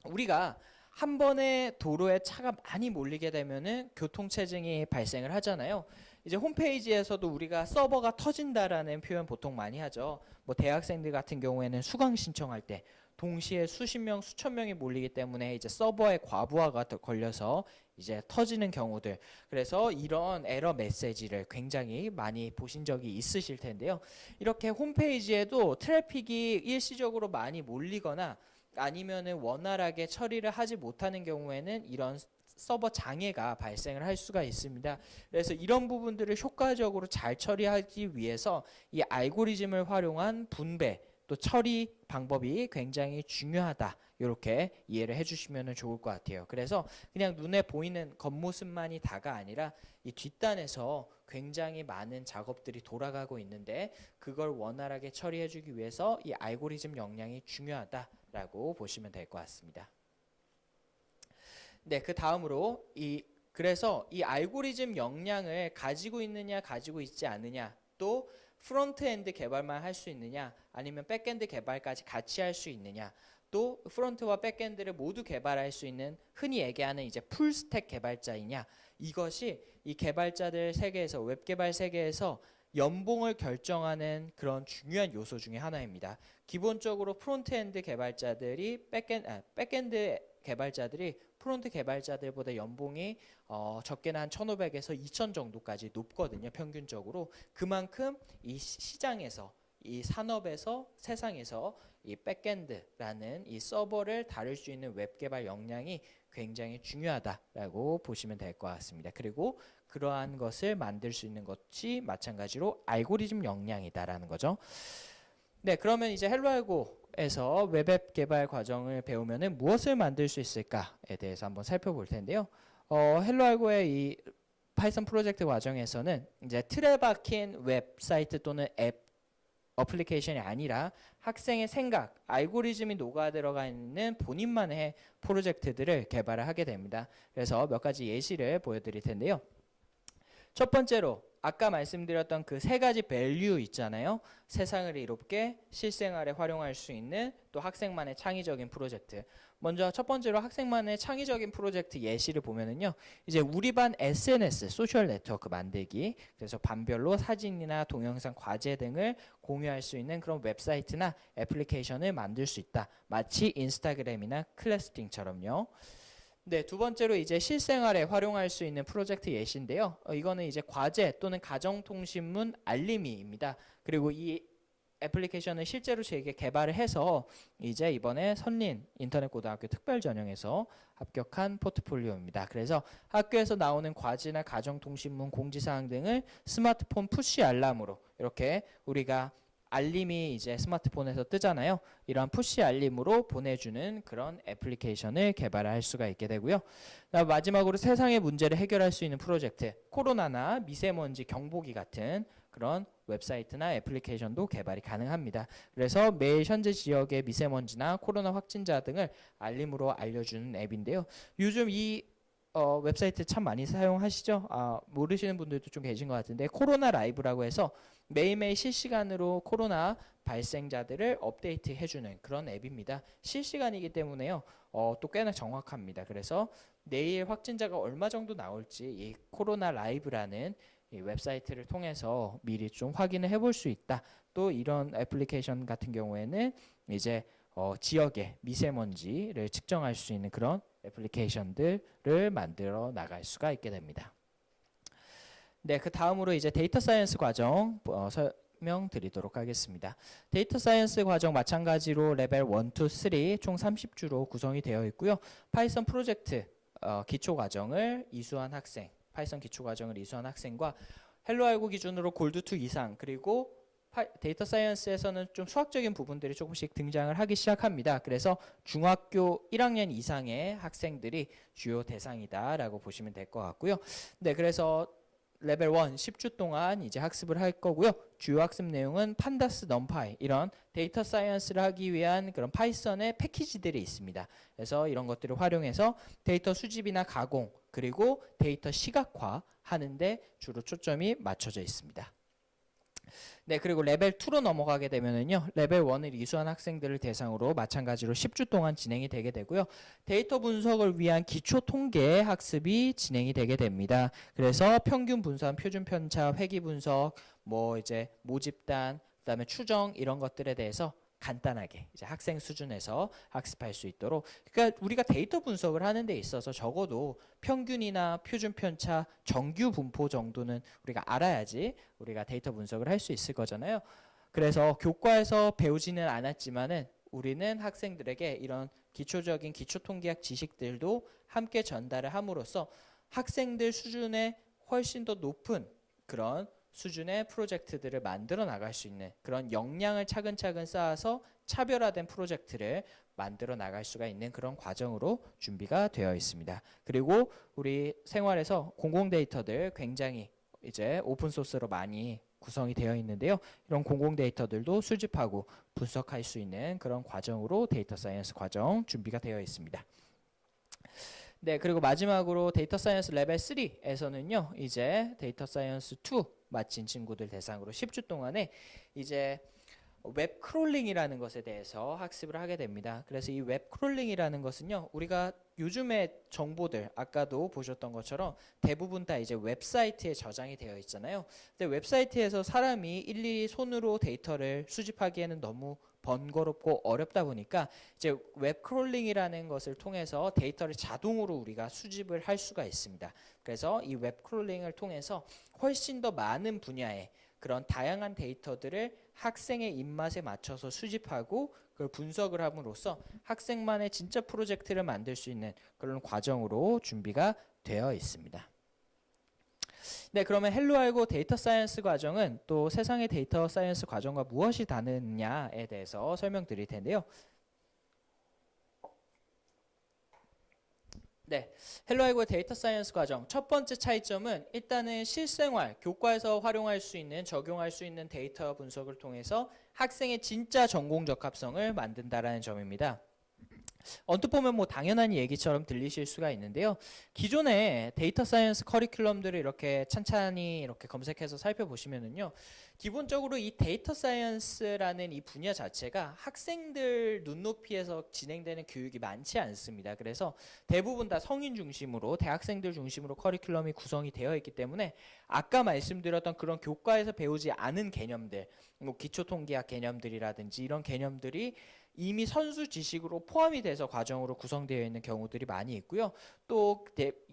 우리가 한 번에 도로에 차가 많이 몰리게 되면은 교통체증이 발생을 하잖아요. 이제 홈페이지에서도 우리가 서버가 터진다라는 표현 보통 많이 하죠. 뭐 대학생들 같은 경우에는 수강 신청할 때 동시에 수십 명, 수천 명이 몰리기 때문에 이제 서버에 과부하가 걸려서 이제 터지는 경우들. 그래서 이런 에러 메시지를 굉장히 많이 보신 적이 있으실 텐데요. 이렇게 홈페이지에도 트래픽이 일시적으로 많이 몰리거나 아니면은 원활하게 처리를 하지 못하는 경우에는 이런 서버 장애가 발생을 할 수가 있습니다. 그래서 이런 부분들을 효과적으로 잘 처리하기 위해서 이 알고리즘을 활용한 분배 또 처리 방법이 굉장히 중요하다. 이렇게 이해를 해주시면 좋을 것 같아요. 그래서 그냥 눈에 보이는 겉모습만이 다가 아니라 이 뒷단에서 굉장히 많은 작업들이 돌아가고 있는데 그걸 원활하게 처리해주기 위해서 이 알고리즘 역량이 중요하다라고 보시면 될 것 같습니다. 네, 그 다음으로 그래서 이 알고리즘 역량을 가지고 있느냐 가지고 있지 않느냐 또 프론트엔드 개발만 할 수 있느냐 아니면 백엔드 개발까지 같이 할 수 있느냐 또 프론트와 백엔드를 모두 개발할 수 있는 흔히 얘기하는 이제 풀스택 개발자이냐 이것이 이 개발자들 세계에서 웹 개발 세계에서 연봉을 결정하는 그런 중요한 요소 중에 하나입니다. 기본적으로 프론트엔드 개발자들이 백엔드 개발자들이 프론트 개발자들보다 연봉이 적게는 한 1,500에서 2,000 정도까지 높거든요. 평균적으로. 그만큼 이 시장에서 이 산업에서 세상에서 이 백엔드라는 이 서버를 다룰 수 있는 웹 개발 역량이 굉장히 중요하다라고 보시면 될 것 같습니다. 그리고 그러한 것을 만들 수 있는 것이 마찬가지로 알고리즘 역량이다라는 거죠. 네, 그러면 이제 헬로알고에서 웹앱 개발 과정을 배우면은 무엇을 만들 수 있을까에 대해서 한번 살펴볼 텐데요. 헬로알고의 이 파이썬 프로젝트 과정에서는 이제 틀에 박힌 웹사이트 또는 앱 어플리케이션이 아니라 학생의 생각, 알고리즘이 녹아 들어가 있는 본인만의 프로젝트들을 개발을 하게 됩니다. 그래서 몇 가지 예시를 보여드릴 텐데요. 첫 번째로 아까 말씀드렸던 그 세 가지 밸류 있잖아요. 세상을 이롭게 실생활에 활용할 수 있는 또 학생만의 창의적인 프로젝트. 먼저 첫 번째로 학생만의 창의적인 프로젝트 예시를 보면은요. 이제 우리 반 SNS, 소셜 네트워크 만들기. 그래서 반별로 사진이나 동영상, 과제 등을 공유할 수 있는 그런 웹사이트나 애플리케이션을 만들 수 있다. 마치 인스타그램이나 클래스팅처럼요. 네, 두 번째로 이제 실생활에 활용할 수 있는 프로젝트 예시인데요. 이거는 이제 과제 또는 가정통신문 알림이입니다. 그리고 이 애플리케이션을 실제로 저에게 개발을 해서 이제 이번에 선린 인터넷고등학교 특별전형에서 합격한 포트폴리오입니다. 그래서 학교에서 나오는 과제나 가정통신문 공지사항 등을 스마트폰 푸시 알람으로 이렇게 우리가 알림이 이제 스마트폰에서 뜨잖아요. 이러한 푸시 알림으로 보내주는 그런 애플리케이션을 개발할 수가 있게 되고요. 마지막으로 세상의 문제를 해결할 수 있는 프로젝트, 코로나나 미세먼지 경보기 같은 그런 웹사이트나 애플리케이션도 개발이 가능합니다. 그래서 매일 현재 지역의 미세먼지나 코로나 확진자 등을 알림으로 알려주는 앱인데요. 요즘 이 웹사이트 참 많이 사용하시죠? 모르시는 분들도 좀 계신 것 같은데 코로나 라이브라고 해서 매일매일 실시간으로 코로나 발생자들을 업데이트 해주는 그런 앱입니다. 실시간이기 때문에요. 또 꽤나 정확합니다. 그래서 내일 확진자가 얼마 정도 나올지 이 코로나 라이브라는 이 웹사이트를 통해서 미리 좀 확인을 해볼 수 있다. 또 이런 애플리케이션 같은 경우에는 이제 지역의 미세먼지를 측정할 수 있는 그런 애플리케이션들을 만들어 나갈 수가 있게 됩니다. 네, 그 다음으로 이제 데이터 사이언스 과정 설명드리도록 하겠습니다. 데이터 사이언스 과정 마찬가지로 레벨 1, 2, 3 총 30주로 구성이 되어 있고요. 파이썬 프로젝트 기초 과정을 이수한 학생, 파이썬 기초 과정을 이수한 학생과 헬로알고 기준으로 골드 2 이상 그리고 데이터 사이언스에서는 좀 수학적인 부분들이 조금씩 등장을 하기 시작합니다. 그래서 중학교 1학년 이상의 학생들이 주요 대상이다라고 보시면 될 것 같고요. 네, 그래서 레벨 1 10주 동안 이제 학습을 할 거고요. 주요 학습 내용은 판다스, 넘파이 이런 데이터 사이언스를 하기 위한 그런 파이썬의 패키지들이 있습니다. 그래서 이런 것들을 활용해서 데이터 수집이나 가공 그리고 데이터 시각화 하는데 주로 초점이 맞춰져 있습니다. 네, 그리고 레벨 2로 넘어가게 되면은요. 레벨 1을 이수한 학생들을 대상으로 마찬가지로 10주 동안 진행이 되게 되고요. 데이터 분석을 위한 기초 통계 학습이 진행이 되게 됩니다. 그래서 평균 분산, 표준 편차, 회귀 분석, 뭐 이제 모집단, 그다음에 추정 이런 것들에 대해서 간단하게 이제 학생 수준에서 학습할 수 있도록 그러니까 우리가 데이터 분석을 하는 데 있어서 적어도 평균이나 표준 편차, 정규 분포 정도는 우리가 알아야지 우리가 데이터 분석을 할 수 있을 거잖아요. 그래서 교과에서 배우지는 않았지만은 우리는 학생들에게 이런 기초적인 기초 통계학 지식들도 함께 전달을 함으로써 학생들 수준에 훨씬 더 높은 그런 수준의 프로젝트들을 만들어 나갈 수 있는 그런 역량을 차근차근 쌓아서 차별화된 프로젝트를 만들어 나갈 수가 있는 그런 과정으로 준비가 되어 있습니다. 그리고 우리 생활에서 공공 데이터들 굉장히 이제 오픈 소스로 많이 구성이 되어 있는데요. 이런 공공 데이터들도 수집하고 분석할 수 있는 그런 과정으로 데이터 사이언스 과정 준비가 되어 있습니다. 네, 그리고 마지막으로 데이터 사이언스 레벨 3에서는요. 이제 데이터 사이언스 2 마친 친구들 대상으로 10주 동안에 이제 웹 크롤링이라는 것에 대해서 학습을 하게 됩니다. 그래서 이 웹 크롤링이라는 것은요. 우리가 요즘의 정보들 아까도 보셨던 것처럼 대부분 다 이제 웹사이트에 저장이 되어 있잖아요. 근데 웹사이트에서 사람이 일일이 손으로 데이터를 수집하기에는 너무 번거롭고 어렵다 보니까 이제 웹 크롤링이라는 것을 통해서 데이터를 자동으로 우리가 수집을 할 수가 있습니다. 그래서 이 웹 크롤링을 통해서 훨씬 더 많은 분야의 그런 다양한 데이터들을 학생의 입맛에 맞춰서 수집하고 그걸 분석을 함으로써 학생만의 진짜 프로젝트를 만들 수 있는 그런 과정으로 준비가 되어 있습니다. 네, 그러면 헬로 알고 데이터 사이언스 과정은 또 세상의 데이터 사이언스 과정과 무엇이 다르냐에 대해서 설명드릴 텐데요. 네, 헬로 알고 데이터 사이언스 과정 첫 번째 차이점은 일단은 실생활, 교과에서 활용할 수 있는, 적용할 수 있는 데이터 분석을 통해서 학생의 진짜 전공 적합성을 만든다라는 점입니다. 언뜻 보면 뭐 당연한 얘기처럼 들리실 수가 있는데요. 기존의 데이터 사이언스 커리큘럼들을 이렇게 찬찬히 이렇게 검색해서 살펴보시면은요. 기본적으로 이 데이터 사이언스라는 이 분야 자체가 학생들 눈높이에서 진행되는 교육이 많지 않습니다. 그래서 대부분 다 성인 중심으로, 대학생들 중심으로 커리큘럼이 구성이 되어 있기 때문에 아까 말씀드렸던 그런 교과에서 배우지 않은 개념들, 뭐 기초통계학 개념들이라든지 이런 개념들이 이미 선수 지식으로 포함이 돼서 과정으로 구성되어 있는 경우들이 많이 있고요. 또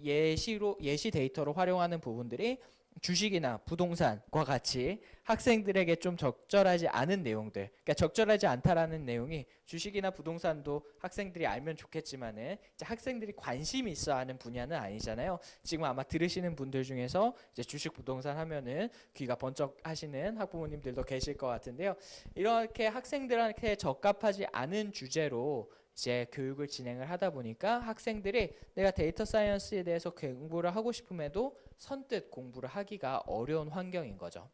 예시 데이터로 활용하는 부분들이 주식이나 부동산과 같이 학생들에게 좀 적절하지 않은 내용들, 그러니까 적절하지 않다라는 내용이 주식이나 부동산도 학생들이 알면 좋겠지만은 이제 학생들이 관심이 있어 하는 분야는 아니잖아요. 지금 아마 들으시는 분들 중에서 이제 주식 부동산 하면은 귀가 번쩍 하시는 학부모님들도 계실 것 같은데요. 이렇게 학생들한테 적합하지 않은 주제로 이제 교육을 진행을 하다 보니까 학생들이 내가 데이터 사이언스에 대해서 공부를 하고 싶음에도 선뜻 공부를 하기가 어려운 환경인 거죠.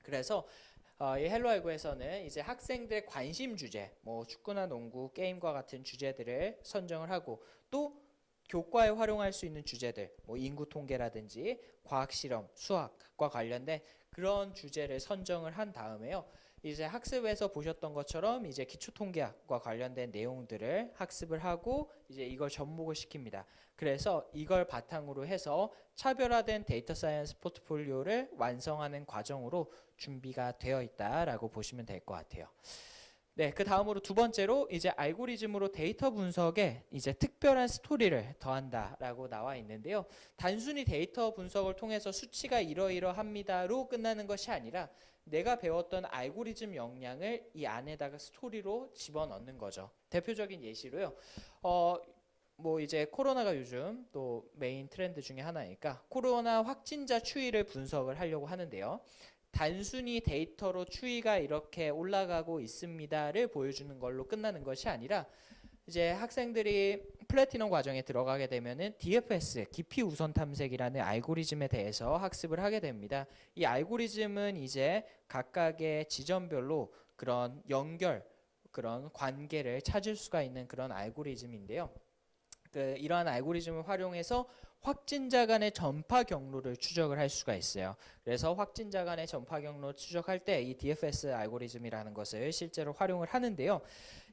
그래서 이 헬로 알고에서는 이제 학생들의 관심 주제, 뭐 축구나 농구, 게임과 같은 주제들을 선정을 하고 또 교과에 활용할 수 있는 주제들, 뭐 인구 통계라든지 과학 실험, 수학과 관련된 그런 주제를 선정을 한 다음에요. 이제 학습에서 보셨던 것처럼 이제 기초통계학과 관련된 내용들을 학습을 하고 이제 이걸 접목을 시킵니다. 그래서 이걸 바탕으로 해서 차별화된 데이터 사이언스 포트폴리오를 완성하는 과정으로 준비가 되어 있다라고 보시면 될 것 같아요. 네, 그 다음으로 두 번째로 이제 알고리즘으로 데이터 분석에 이제 특별한 스토리를 더한다라고 나와 있는데요. 단순히 데이터 분석을 통해서 수치가 이러이러합니다로 끝나는 것이 아니라 내가 배웠던 알고리즘 역량을 이 안에다가 스토리로 집어넣는 거죠. 대표적인 예시로요. 뭐 이제 코로나가 요즘 또 메인 트렌드 중에 하나니까 코로나 확진자 추이를 분석을 하려고 하는데요. 단순히 데이터로 추이가 이렇게 올라가고 있습니다를 보여주는 걸로 끝나는 것이 아니라 이제 학생들이 플래티넘 과정에 들어가게 되면은 DFS, 깊이 우선 탐색이라는 알고리즘에 대해서 학습을 하게 됩니다. 이 알고리즘은 이제 각각의 지점별로 그런 연결, 그런 관계를 찾을 수가 있는 그런 알고리즘인데요. 이러한 알고리즘을 활용해서 확진자 간의 전파 경로를 추적을 할 수가 있어요. 그래서 확진자 간의 전파 경로 추적할 때 이 DFS 알고리즘이라는 것을 실제로 활용을 하는데요.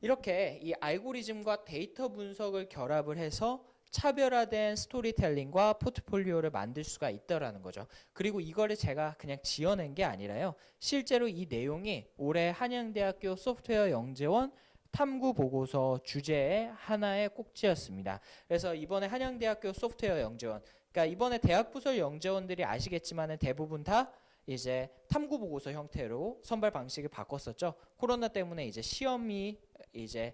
이렇게 이 알고리즘과 데이터 분석을 결합을 해서 차별화된 스토리텔링과 포트폴리오를 만들 수가 있다라는 거죠. 그리고 이거를 제가 그냥 지어낸 게 아니라요. 실제로 이 내용이 올해 한양대학교 소프트웨어 영재원 탐구 보고서 주제의 하나의 꼭지였습니다. 그래서 이번에 한양대학교 소프트웨어 영재원, 그러니까 이번에 대학 부설 영재원들이 아시겠지만은 대부분 다 이제 탐구 보고서 형태로 선발 방식을 바꿨었죠. 코로나 때문에 이제 시험이 이제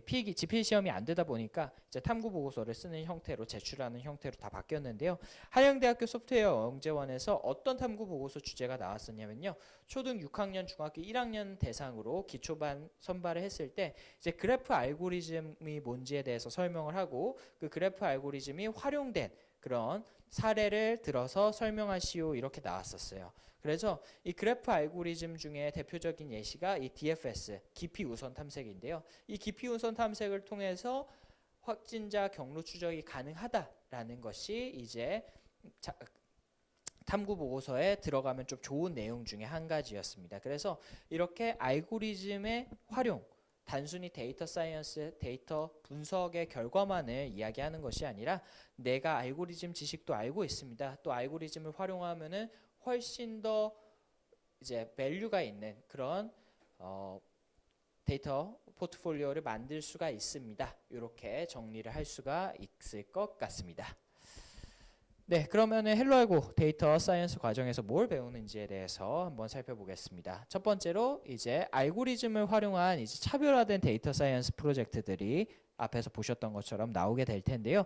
필기 지필 시험이 안 되다 보니까 이제 탐구 보고서를 쓰는 형태로 제출하는 형태로 다 바뀌었는데요. 한양대학교 소프트웨어 영재원에서 어떤 탐구 보고서 주제가 나왔었냐면요. 초등 6학년, 중학교 1학년 대상으로 기초반 선발을 했을 때 이제 그래프 알고리즘이 뭔지에 대해서 설명을 하고 그 그래프 알고리즘이 활용된 그런 사례를 들어서 설명하시오 이렇게 나왔었어요. 그래서 이 그래프 알고리즘 중에 대표적인 예시가 이 DFS, 깊이 우선 탐색인데요. 이 깊이 우선 탐색을 통해서 확진자 경로 추적이 가능하다라는 것이 이제 탐구 보고서에 들어가면 좀 좋은 내용 중에 한 가지였습니다. 그래서 이렇게 알고리즘의 활용, 단순히 데이터 사이언스, 데이터 분석의 결과만을 이야기하는 것이 아니라 내가 알고리즘 지식도 알고 있습니다. 또 알고리즘을 활용하면은 훨씬 더 이제 밸류가 있는 그런 데이터 포트폴리오를 만들 수가 있습니다. 이렇게 정리를 할 수가 있을 것 같습니다. 네, 그러면은 헬로 알고 데이터 사이언스 과정에서 뭘 배우는지에 대해서 한번 살펴보겠습니다. 첫 번째로 이제 알고리즘을 활용한 이제 차별화된 데이터 사이언스 프로젝트들이 앞에서 보셨던 것처럼 나오게 될 텐데요.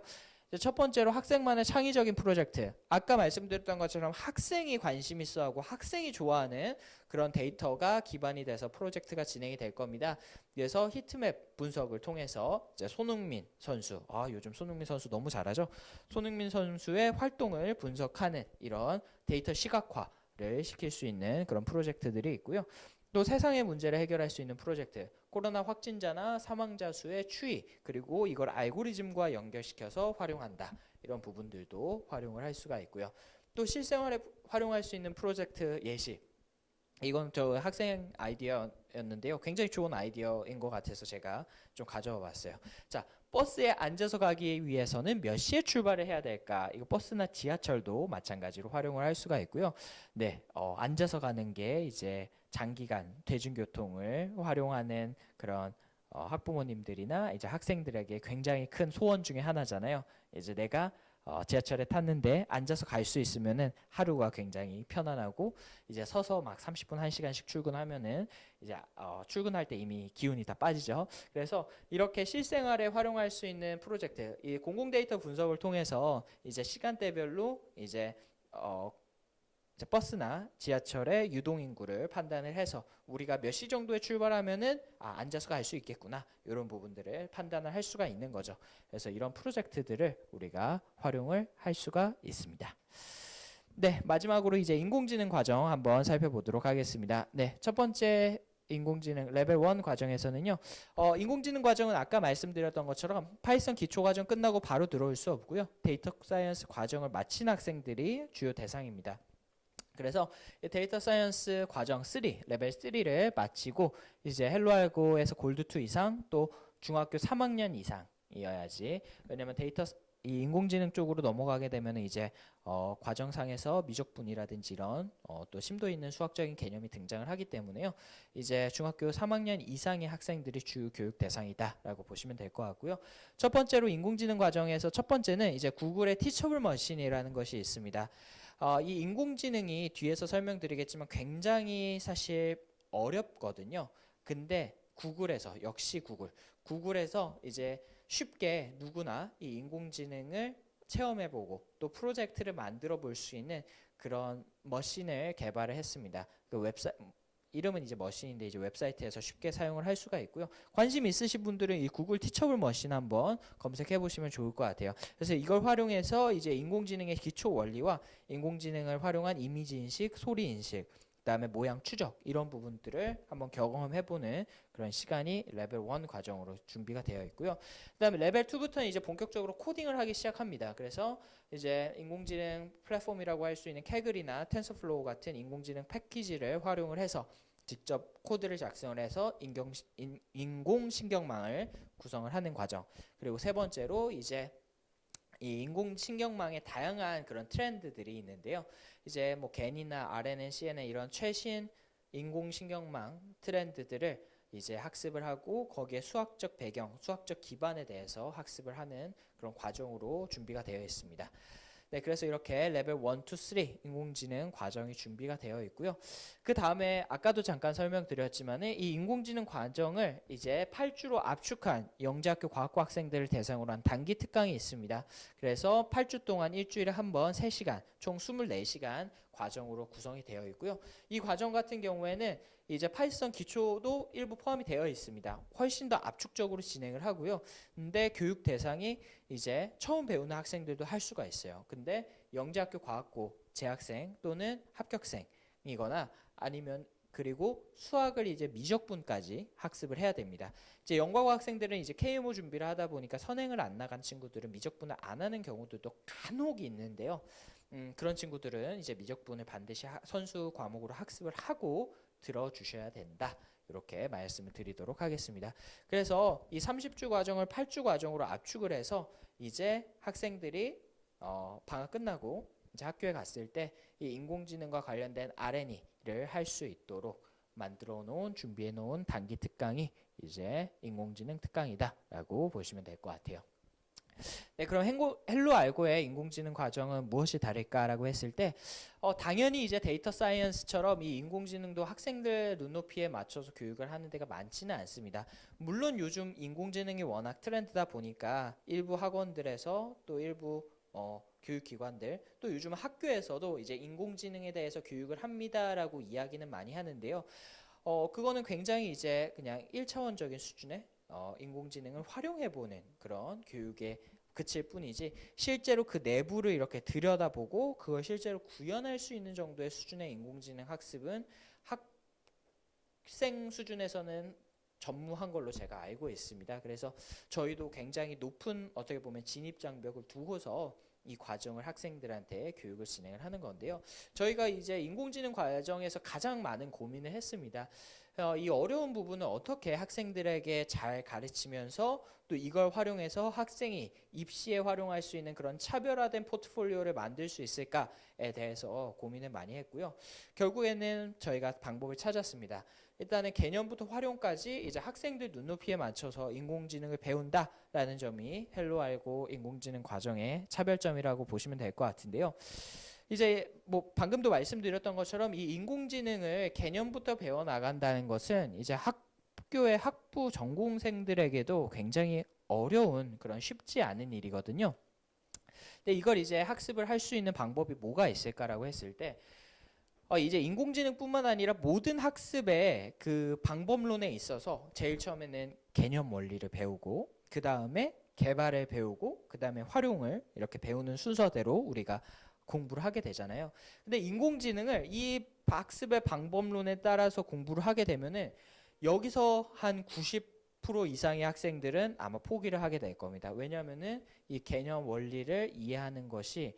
이제 첫 번째로 학생만의 창의적인 프로젝트. 아까 말씀드렸던 것처럼 학생이 관심 있어 하고 학생이 좋아하는 그런 데이터가 기반이 돼서 프로젝트가 진행이 될 겁니다. 그래서 히트맵 분석을 통해서 이제 손흥민 선수, 요즘 손흥민 선수 너무 잘하죠? 손흥민 선수의 활동을 분석하는 이런 데이터 시각화를 시킬 수 있는 그런 프로젝트들이 있고요. 또 세상의 문제를 해결할 수 있는 프로젝트, 코로나 확진자나 사망자 수의 추이, 그리고 이걸 알고리즘과 연결시켜서 활용한다. 이런 부분들도 활용을 할 수가 있고요. 또 실생활에 활용할 수 있는 프로젝트 예시. 이건 저 학생 아이디어였는데요. 굉장히 좋은 아이디어인 것 같아서 제가 좀 가져와 봤어요. 자, 버스에 앉아서 가기 위해서는 몇 시에 출발을 해야 될까? 이거 버스나 지하철도 마찬가지로 활용을 할 수가 있고요. 네, 앉아서 가는 게 이제 장기간 대중교통을 활용하는 그런 학부모님들이나 이제 학생들에게 굉장히 큰 소원 중에 하나잖아요. 이제 내가 지하철에 탔는데 앉아서 갈 수 있으면은 하루가 굉장히 편안하고 이제 서서 막 30분 1시간씩 출근하면은 이제 출근할 때 이미 기운이 다 빠지죠. 그래서 이렇게 실생활에 활용할 수 있는 프로젝트, 이 공공 데이터 분석을 통해서 이제 시간대별로 이제 버스나 지하철의 유동인구를 판단을 해서 우리가 몇 시 정도에 출발하면은 앉아서 갈 수 있겠구나, 이런 부분들을 판단을 할 수가 있는 거죠. 그래서 이런 프로젝트들을 우리가 활용을 할 수가 있습니다. 네, 마지막으로 이제 인공지능 과정 한번 살펴보도록 하겠습니다. 네, 첫 번째 인공지능 레벨 1 과정에서는요, 인공지능 과정은 아까 말씀드렸던 것처럼 파이썬 기초 과정 끝나고 바로 들어올 수 없고요. 데이터 사이언스 과정을 마친 학생들이 주요 대상입니다. 그래서 데이터 사이언스 과정 3, 레벨 3를 마치고 이제 헬로 알고에서 골드 2 이상, 또 중학교 3학년 이상이어야지. 왜냐면 이 인공지능 쪽으로 넘어가게 되면 이제 과정상에서 미적분이라든지 이런 또 심도 있는 수학적인 개념이 등장을 하기 때문에요. 이제 중학교 3학년 이상의 학생들이 주 교육 대상이다라고 보시면 될 것 같고요. 첫 번째로 인공지능 과정에서 첫 번째는 이제 구글의 티처블 머신이라는 것이 있습니다. 이 인공지능이 뒤에서 설명드리겠지만 굉장히 사실 어렵거든요. 근데 역시 구글에서 이제 쉽게 누구나 이 인공지능을 체험해보고 또 프로젝트를 만들어 볼 수 있는 그런 머신을 개발을 했습니다. 그 이름은 이제 머신인데 이제 웹사이트에서 쉽게 사용을 할 수가 있고요. 관심 있으신 분들은 이 구글 티처블 머신 한번 검색해 보시면 좋을 것 같아요. 그래서 이걸 활용해서 이제 인공지능의 기초 원리와 인공지능을 활용한 이미지 인식, 소리 인식, 그다음에 모양 추적, 이런 부분들을 한번 경험해보는 그런 시간이 레벨 1 과정으로 준비가 되어 있고요. 그다음에 레벨 2부터는 이제 본격적으로 코딩을 하기 시작합니다. 그래서 이제 인공지능 플랫폼이라고 할 수 있는 카글이나 텐서플로우 같은 인공지능 패키지를 활용을 해서 직접 코드를 작성을 해서 인공신경망을 구성을 하는 과정. 그리고 세 번째로 이제 이 인공신경망의 다양한 그런 트렌드들이 있는데요. 이제 뭐 겐이나 RNN, CNN 이런 최신 인공신경망 트렌드들을 이제 학습을 하고 거기에 수학적 배경, 수학적 기반에 대해서 학습을 하는 그런 과정으로 준비가 되어 있습니다. 네, 그래서 이렇게 레벨 1, 2, 3 인공지능 과정이 준비가 되어 있고요. 그 다음에 아까도 잠깐 설명드렸지만 이 인공지능 과정을 이제 8주로 압축한 영재학교 과학과 학생들을 대상으로 한 단기 특강이 있습니다. 그래서 8주 동안 일주일에 한 번 3시간, 총 24시간 과정으로 구성이 되어 있고요. 이 과정 같은 경우에는 이제 파이썬 기초도 일부 포함이 되어 있습니다. 훨씬 더 압축적으로 진행을 하고요. 근데 교육 대상이 이제 처음 배우는 학생들도 할 수가 있어요. 근데 영재학교 과학고 재학생 또는 합격생이거나 아니면 그리고 수학을 이제 미적분까지 학습을 해야 됩니다. 이제 영과고 학생들은 이제 KMO 준비를 하다 보니까 선행을 안 나간 친구들은 미적분을 안 하는 경우들도 간혹 있는데요. 그런 친구들은 이제 미적분을 반드시 선수 과목으로 학습을 하고 들어주셔야 된다. 이렇게 말씀을 드리도록 하겠습니다. 그래서 이 30주 과정을 8주 과정으로 압축을 해서 이제 학생들이 방학 끝나고 이제 학교에 갔을 때 이 인공지능과 관련된 R&E를 할 수 있도록 만들어 놓은, 준비해 놓은 단기 특강이 이제 인공지능 특강이다라고 보시면 될 것 같아요. 네, 그럼 헬로 알고의 인공지능 과정은 무엇이 다를까라고 했을 때, 당연히 이제 데이터 사이언스처럼 이 인공지능도 학생들 눈높이에 맞춰서 교육을 하는 데가 많지는 않습니다. 물론 요즘 인공지능이 워낙 트렌드다 보니까 일부 학원들에서 또 일부 교육기관들 또 요즘 학교에서도 이제 인공지능에 대해서 교육을 합니다라고 이야기는 많이 하는데요. 그거는 굉장히 이제 그냥 1차원적인 수준의 인공지능을 활용해보는 그런 교육에 그칠 뿐이지 실제로 그 내부를 이렇게 들여다보고 그걸 실제로 구현할 수 있는 정도의 수준의 인공지능 학습은 학생 수준에서는 전무한 걸로 제가 알고 있습니다. 그래서 저희도 굉장히 높은 어떻게 보면 진입 장벽을 두고서 이 과정을 학생들한테 교육을 진행을 하는 건데요. 저희가 이제 인공지능 과정에서 가장 많은 고민을 했습니다. 이 어려운 부분을 어떻게 학생들에게 잘 가르치면서 또 이걸 활용해서 학생이 입시에 활용할 수 있는 그런 차별화된 포트폴리오를 만들 수 있을까에 대해서 고민을 많이 했고요. 결국에는 저희가 방법을 찾았습니다. 일단은 개념부터 활용까지 이제 학생들 눈높이에 맞춰서 인공지능을 배운다라는 점이 헬로 알고 인공지능 과정의 차별점이라고 보시면 될 것 같은데요. 이제 뭐 방금도 말씀드렸던 것처럼 이 인공지능을 개념부터 배워 나간다는 것은 이제 학교의 학부 전공생들에게도 굉장히 어려운 그런 쉽지 않은 일이거든요. 근데 이걸 이제 학습을 할 수 있는 방법이 뭐가 있을까라고 했을 때 이제 인공지능뿐만 아니라 모든 학습의 그 방법론에 있어서 제일 처음에는 개념 원리를 배우고 그 다음에 개발을 배우고 그 다음에 활용을 이렇게 배우는 순서대로 우리가 공부를 하게 되잖아요. 근데 인공지능을 이 학습의 방법론에 따라서 공부를 하게 되면은 여기서 한 90% 이상의 학생들은 아마 포기를 하게 될 겁니다. 왜냐하면은 이 개념 원리를 이해하는 것이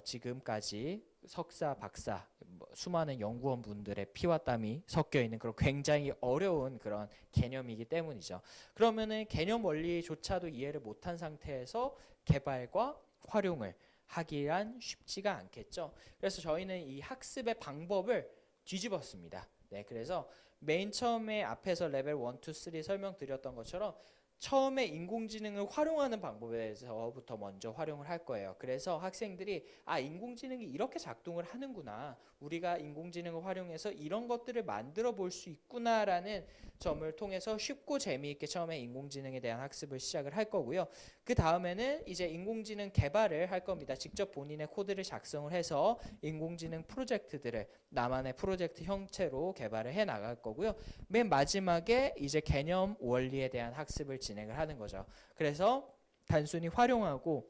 지금까지 석사, 박사, 수많은 연구원분들의 피와 땀이 섞여 있는 그런 굉장히 어려운 그런 개념이기 때문이죠. 그러면은 개념 원리조차도 이해를 못한 상태에서 개발과 활용을 하기란 쉽지가 않겠죠. 그래서 저희는 이 학습의 방법을 뒤집었습니다. 네, 그래서 맨 처음에 앞에서 레벨 1, 2, 3 설명드렸던 것처럼 처음에 인공지능을 활용하는 방법에 대해서부터 먼저 활용을 할 거예요. 그래서 학생들이 인공지능이 이렇게 작동을 하는구나. 우리가 인공지능을 활용해서 이런 것들을 만들어 볼 수 있구나라는 점을 통해서 쉽고 재미있게 처음에 인공지능에 대한 학습을 시작을 할 거고요. 그 다음에는 이제 인공지능 개발을 할 겁니다. 직접 본인의 코드를 작성을 해서 인공지능 프로젝트들을 나만의 프로젝트 형태로 개발을 해 나갈 거고요. 맨 마지막에 이제 개념 원리에 대한 학습을 진행을 하는 거죠. 그래서 단순히 활용하고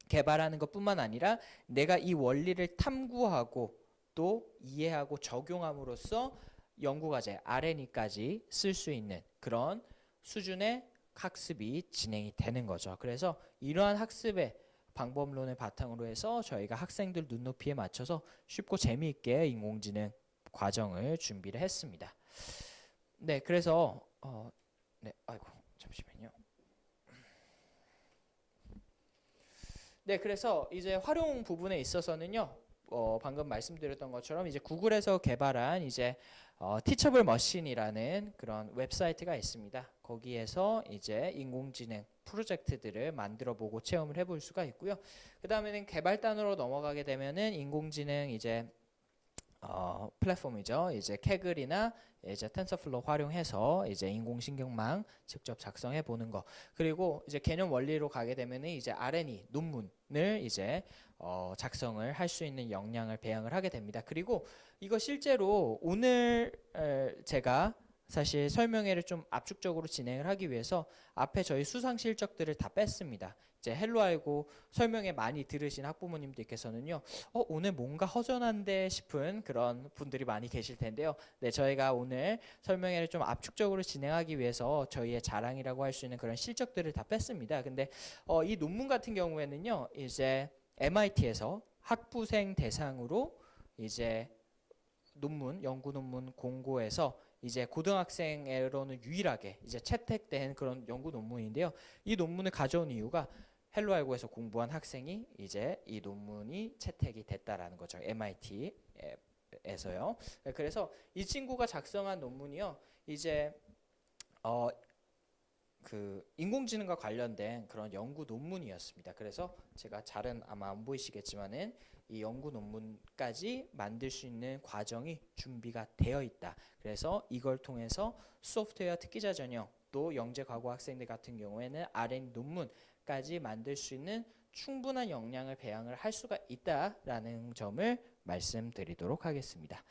개발하는 것뿐만 아니라 내가 이 원리를 탐구하고 또 이해하고 적용함으로써 연구과제 R&E까지 쓸 수 있는 그런 수준의 학습이 진행이 되는 거죠. 그래서 이러한 학습의 방법론을 바탕으로 해서 저희가 학생들 눈높이에 맞춰서 쉽고 재미있게 인공지능 과정을 준비를 했습니다. 네, 그래서 네, 아이고 잠시만요. 네, 그래서 이제 활용 부분에 있어서는요. 방금 말씀드렸던 것처럼 이제 구글에서 개발한 이제 티처블 머신이라는 그런 웹사이트가 있습니다. 거기에서 이제 인공지능 프로젝트들을 만들어 보고 체험을 해볼 수가 있고요. 그 다음에는 개발단으로 넘어가게 되면은 인공지능 이제 플랫폼이죠. 이제 캐글이나 이제 텐서플로우 활용해서 이제 인공신경망 직접 작성해 보는 거. 그리고 이제 개념 원리로 가게 되면은 이제 R&E 논문을 이제 작성을 할 수 있는 역량을 배양을 하게 됩니다. 그리고 이거 실제로 오늘 제가 사실 설명회를 좀 압축적으로 진행을 하기 위해서 앞에 저희 수상 실적들을 다 뺐습니다. 이제 헬로 알고 설명회 많이 들으신 학부모님들께서는요, 오늘 뭔가 허전한데 싶은 그런 분들이 많이 계실 텐데요. 네, 저희가 오늘 설명회를 좀 압축적으로 진행하기 위해서 저희의 자랑이라고 할 수 있는 그런 실적들을 다 뺐습니다. 근데 이 논문 같은 경우에는요, 이제 MIT에서 학부생 대상으로 이제 연구 논문 공고에서 이제 고등학생으로는 유일하게 이제 채택된 그런 연구 논문인데요. 이 논문을 가져온 이유가 헬로 알고에서 공부한 학생이 이제 이 논문이 채택이 됐다라는 거죠. MIT에서요. 그래서 이 친구가 작성한 논문이요. 이제 그 인공지능과 관련된 그런 연구 논문이었습니다. 그래서 제가 잘은 아마 안 보이시겠지만은 이 연구 논문까지 만들 수 있는 과정이 준비가 되어 있다. 그래서 이걸 통해서 소프트웨어 특기자 전형 또 영재 과고 학생들 같은 경우에는 R&D 논문까지 만들 수 있는 충분한 역량을 배양을 할 수가 있다라는 점을 말씀드리도록 하겠습니다.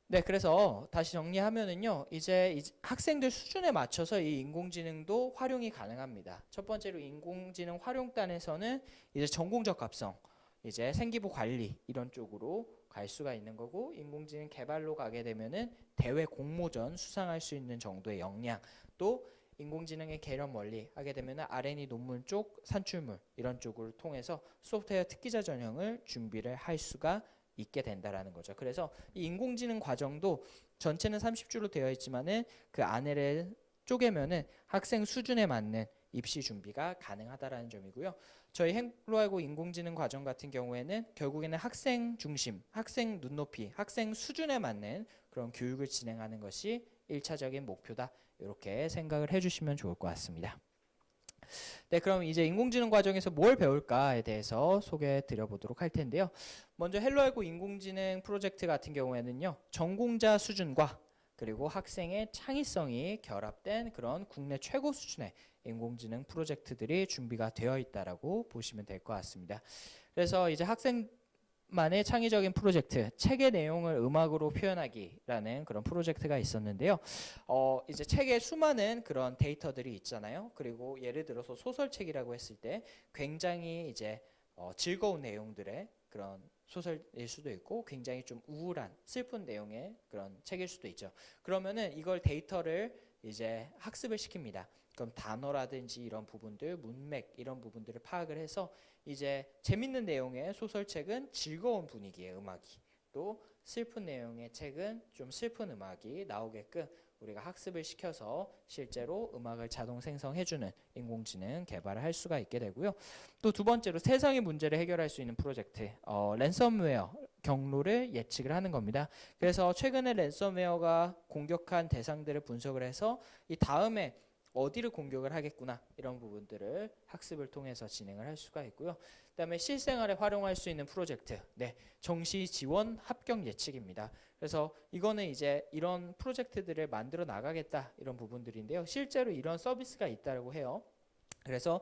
네, 그래서 다시 정리하면은요, 이제 학생들 수준에 맞춰서 이 인공지능도 활용이 가능합니다. 첫 번째로 인공지능 활용단에서는 이제 전공적 합성, 이제 생기부 관리 이런 쪽으로 갈 수가 있는 거고, 인공지능 개발로 가게 되면은 대외 공모전 수상할 수 있는 정도의 역량, 또 인공지능의 개념 원리 하게 되면은 R&D 논문 쪽 산출물 이런 쪽을 통해서 소프트웨어 특기자 전형을 준비를 할 수가 있게 된다라는 거죠. 그래서 이 인공지능 과정도 전체는 30주로 되어 있지만은 그 안에를 쪼개면은 학생 수준에 맞는 입시 준비가 가능하다라는 점이고요. 저희 헬로알고 인공지능 과정 같은 경우에는 결국에는 학생 중심, 학생 눈높이, 학생 수준에 맞는 그런 교육을 진행하는 것이 1차적인 목표다. 이렇게 생각을 해주시면 좋을 것 같습니다. 네, 그럼 이제 인공지능 과정에서 뭘 배울까에 대해서 소개해 드려 보도록 할 텐데요. 먼저 헬로알고 인공지능 프로젝트 같은 경우에는요, 전공자 수준과 그리고 학생의 창의성이 결합된 그런 국내 최고 수준의 인공지능 프로젝트들이 준비가 되어 있다라고 보시면 될 것 같습니다. 그래서 이제 학생만의 창의적인 프로젝트, 책의 내용을 음악으로 표현하기라는 그런 프로젝트가 있었는데요. 이제 책에 수많은 그런 데이터들이 있잖아요. 그리고 예를 들어서 소설책이라고 했을 때 굉장히 이제 즐거운 내용들의 그런 소설일 수도 있고 굉장히 좀 우울한 슬픈 내용의 그런 책일 수도 있죠. 그러면은 이걸 데이터를 이제 학습을 시킵니다. 그럼 단어라든지 이런 부분들, 문맥 이런 부분들을 파악을 해서 이제 재밌는 내용의 소설책은 즐거운 분위기의 음악이, 또 슬픈 내용의 책은 좀 슬픈 음악이 나오게끔 우리가 학습을 시켜서 실제로 음악을 자동 생성해주는 인공지능 개발을 할 수가 있게 되고요. 또 두 번째로 세상의 문제를 해결할 수 있는 프로젝트, 랜섬웨어 경로를 예측을 하는 겁니다. 그래서 최근에 랜섬웨어가 공격한 대상들을 분석을 해서 이 다음에 어디를 공격을 하겠구나 이런 부분들을 학습을 통해서 진행을 할 수가 있고요. 그다음에 실생활에 활용할 수 있는 프로젝트, 네, 정시 지원 합격 예측입니다. 그래서 이거는 이제 이런 프로젝트들을 만들어 나가겠다 이런 부분들인데요. 실제로 이런 서비스가 있다고 해요. 그래서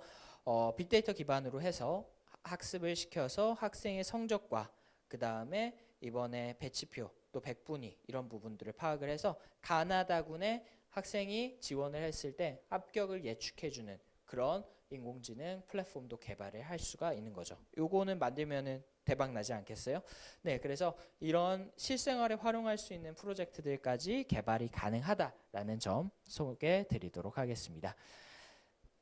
빅데이터 기반으로 해서 학습을 시켜서 학생의 성적과 그 다음에 이번에 배치표 또 백분위 이런 부분들을 파악을 해서 가나다군의 학생이 지원을 했을 때 합격을 예측해주는 그런 인공지능 플랫폼도 개발을 할 수가 있는 거죠. 요거는 만들면은 대박 나지 않겠어요? 네, 그래서 이런 실생활에 활용할 수 있는 프로젝트들까지 개발이 가능하다라는 점 소개해 드리도록 하겠습니다.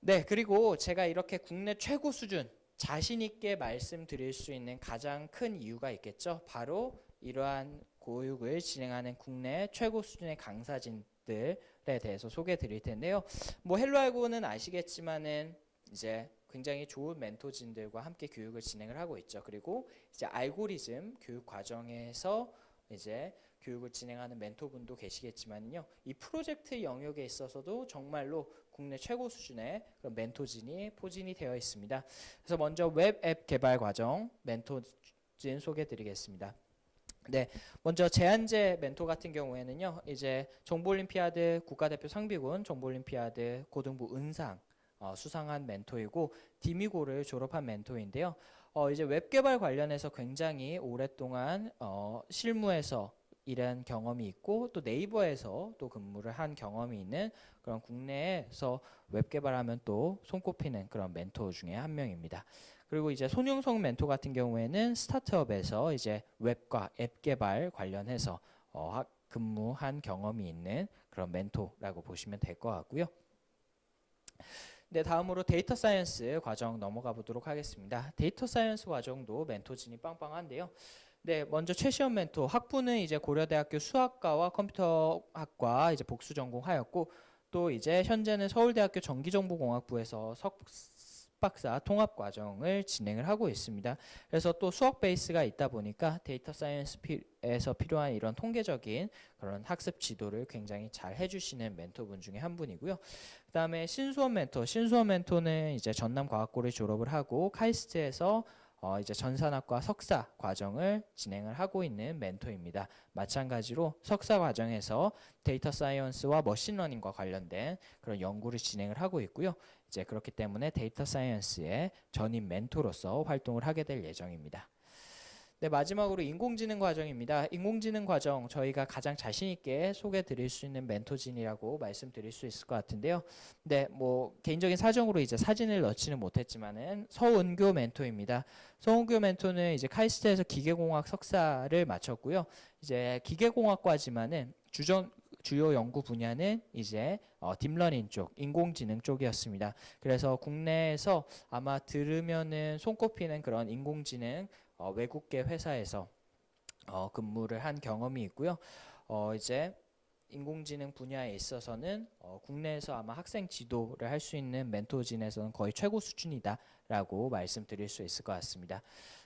네, 그리고 제가 이렇게 국내 최고 수준 자신 있게 말씀드릴 수 있는 가장 큰 이유가 있겠죠. 바로 이러한 교육을 진행하는 국내 최고 수준의 강사진들에 대해서 소개해 드릴 텐데요. 뭐 헬로알고는 아시겠지만은 이제 굉장히 좋은 멘토진들과 함께 교육을 진행을 하고 있죠. 그리고 이제 알고리즘 교육 과정에서 이제 교육을 진행하는 멘토분도 계시겠지만요. 이 프로젝트 영역에 있어서도 정말로 국내 최고 수준의 그런 멘토진이 포진이 되어 있습니다. 그래서 먼저 웹 앱 개발 과정 멘토진 소개해 드리겠습니다. 네, 먼저 제한제 멘토 같은 경우에는요, 이제 정보올림피아드 국가대표 상비군 정보올림피아드 고등부 은상 수상한 멘토이고 디미고를 졸업한 멘토인데요. 이제 웹 개발 관련해서 굉장히 오랫동안 실무에서 일한 경험이 있고 또 네이버에서 또 근무를 한 경험이 있는 그런 국내에서 웹 개발하면 또 손꼽히는 그런 멘토 중에 한 명입니다. 그리고 이제 손용성 멘토 같은 경우에는 스타트업에서 이제 웹과 앱 개발 관련해서 근무한 경험이 있는 그런 멘토라고 보시면 될 것 같고요. 네, 다음으로 데이터 사이언스 과정 넘어가 보도록 하겠습니다. 데이터 사이언스 과정도 멘토진이 빵빵한데요. 네, 먼저 최시원 멘토 학부는 이제 고려대학교 수학과와 컴퓨터학과 이제 복수 전공하였고 또 이제 현재는 서울대학교 전기정보공학부에서 석박사 통합 과정을 진행을 하고 있습니다. 그래서 또 수학 베이스가 있다 보니까 데이터 사이언스에서 필요한 이런 통계적인 그런 학습 지도를 굉장히 잘 해주시는 멘토분 중에 한 분이고요. 그다음에 신수원 멘토, 신수원 멘토는 이제 전남과학고를 졸업을 하고 카이스트에서 이제 전산학과 석사 과정을 진행을 하고 있는 멘토입니다. 마찬가지로 석사 과정에서 데이터 사이언스와 머신러닝과 관련된 그런 연구를 진행을 하고 있고요. 이제 그렇기 때문에 데이터 사이언스의 전임 멘토로서 활동을 하게 될 예정입니다. 네, 마지막으로 인공지능 과정입니다. 인공지능 과정 저희가 가장 자신 있게 소개해 드릴 수 있는 멘토진이라고 말씀드릴 수 있을 것 같은데요. 네, 뭐 개인적인 사정으로 이제 사진을 넣지는 못했지만은 서은교 멘토입니다. 서은교 멘토는 이제 카이스트에서 기계공학 석사를 마쳤고요. 이제 기계공학과지만은 주요 연구 분야는 이제 딥러닝 쪽, 인공지능 쪽이었습니다. 그래서 국내에서 아마 들으면은 손꼽히는 그런 인공지능 외국계 회사에서 근무를 한 경험이 있고요. 이제 인공지능 분야에 있어서는 국내에서 아마 학생 지도를 할 수 있는 멘토진에서는 거의 최고 수준이다라고 말씀드릴 수 있을 것 같습니다.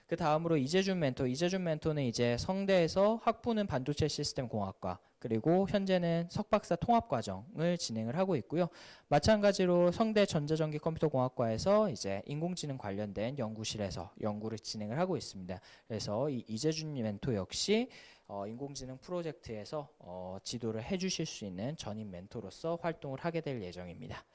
그 다음으로 이재준 멘토, 이재준 멘토는 이제 성대에서 학부는 반도체 시스템 공학과 그리고 현재는 석박사 통합 과정을 진행을 하고 있고요. 마찬가지로 성대 전자전기 컴퓨터 공학과에서 이제 인공지능 관련된 연구실에서 연구를 진행을 하고 있습니다. 그래서 이 이재준 멘토 역시 인공지능 프로젝트에서 지도를 해주실 수 있는 전임 멘토로서 활동을 하게 될 예정입니다.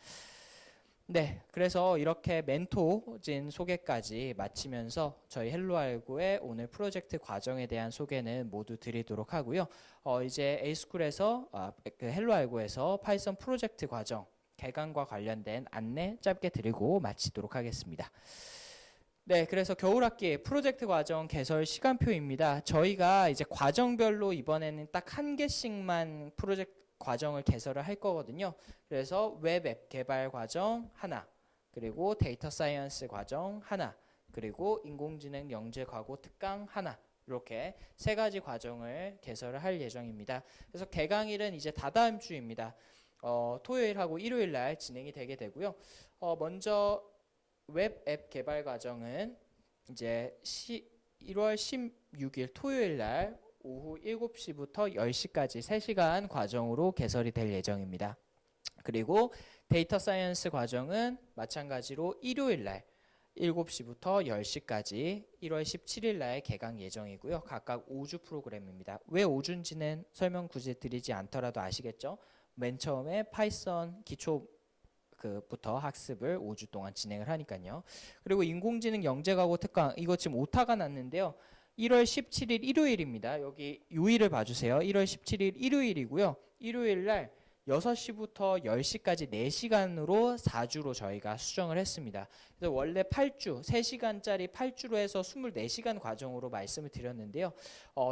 네, 그래서 이렇게 멘토진 소개까지 마치면서 저희 헬로알고의 오늘 프로젝트 과정에 대한 소개는 모두 드리도록 하고요. 이제 A스쿨에서 그 헬로알고에서 파이썬 프로젝트 과정 개강과 관련된 안내 짧게 드리고 마치도록 하겠습니다. 네, 그래서 겨울학기 프로젝트 과정 개설 시간표입니다. 저희가 이제 과정별로 이번에는 딱 한 개씩만 프로젝트 과정을 개설을 할 거거든요. 그래서 웹 앱 개발 과정 하나, 그리고 데이터 사이언스 과정 하나, 그리고 인공지능 영재 과고 특강 하나, 이렇게 세 가지 과정을 개설을 할 예정입니다. 그래서 개강일은 이제 다다음 주입니다. 토요일하고 일요일 날 진행이 되게 되고요. 먼저 웹 앱 개발 과정은 이제 1월 16일 토요일 날 오후 7시부터 10시까지 3시간 과정으로 개설이 될 예정입니다. 그리고 데이터 사이언스 과정은 마찬가지로 일요일 날 7시부터 10시까지 1월 17일 날 개강 예정이고요. 각각 5주 프로그램입니다. 왜 5주인지는 설명 굳이 드리지 않더라도 아시겠죠? 맨 처음에 파이썬 기초 부터 학습을 5주 동안 진행을 하니까요. 그리고 인공지능 영재과고 특강 이거 지금 오타가 났는데요. 1월 17일 일요일입니다. 여기 요일을 봐주세요. 1월 17일 일요일이고요. 일요일 날 6시부터 10시까지 4시간으로 4주로 저희가 수정을 했습니다. 그래서 원래 8주, 3시간짜리 8주로 해서 24시간 과정으로 말씀을 드렸는데요.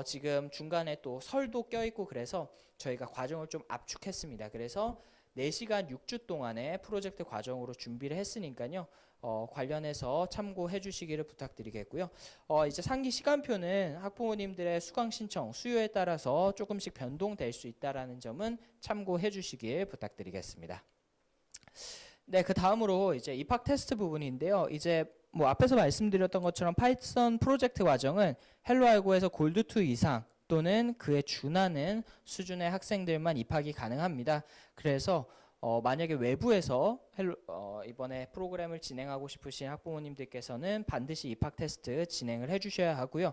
지금 중간에 또 설도 껴있고 그래서 저희가 과정을 좀 압축했습니다. 그래서 4시간 6주 동안의 프로젝트 과정으로 준비를 했으니까요. 관련해서 참고해 주시기를 부탁드리겠고요. 이제 상기 시간표는 학부모님들의 수강 신청 수요에 따라서 조금씩 변동될 수 있다라는 점은 참고해 주시길 부탁드리겠습니다. 네, 그 다음으로 이제 입학 테스트 부분인데요. 이제 뭐 앞에서 말씀드렸던 것처럼 파이썬 프로젝트 과정은 헬로알고에서 골드2 이상 또는 그에 준하는 수준의 학생들만 입학이 가능합니다. 그래서 만약에 외부에서 이번에 프로그램을 진행하고 싶으신 학부모님들께서는 반드시 입학 테스트 진행을 해주셔야 하고요.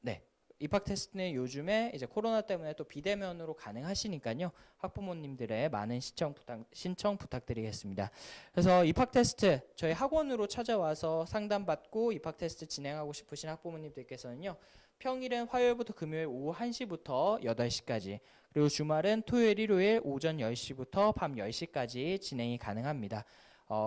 네, 입학 테스트는 요즘에 이제 코로나 때문에 또 비대면으로 가능하시니까요. 학부모님들의 많은 신청 부탁드리겠습니다. 그래서 입학 테스트 저희 학원으로 찾아와서 상담받고 입학 테스트 진행하고 싶으신 학부모님들께서는요. 평일은 화요일부터 금요일 오후 1시부터 8시까지 그리고 주말은 토요일, 일요일 오전 10시부터 밤 10시까지 진행이 가능합니다.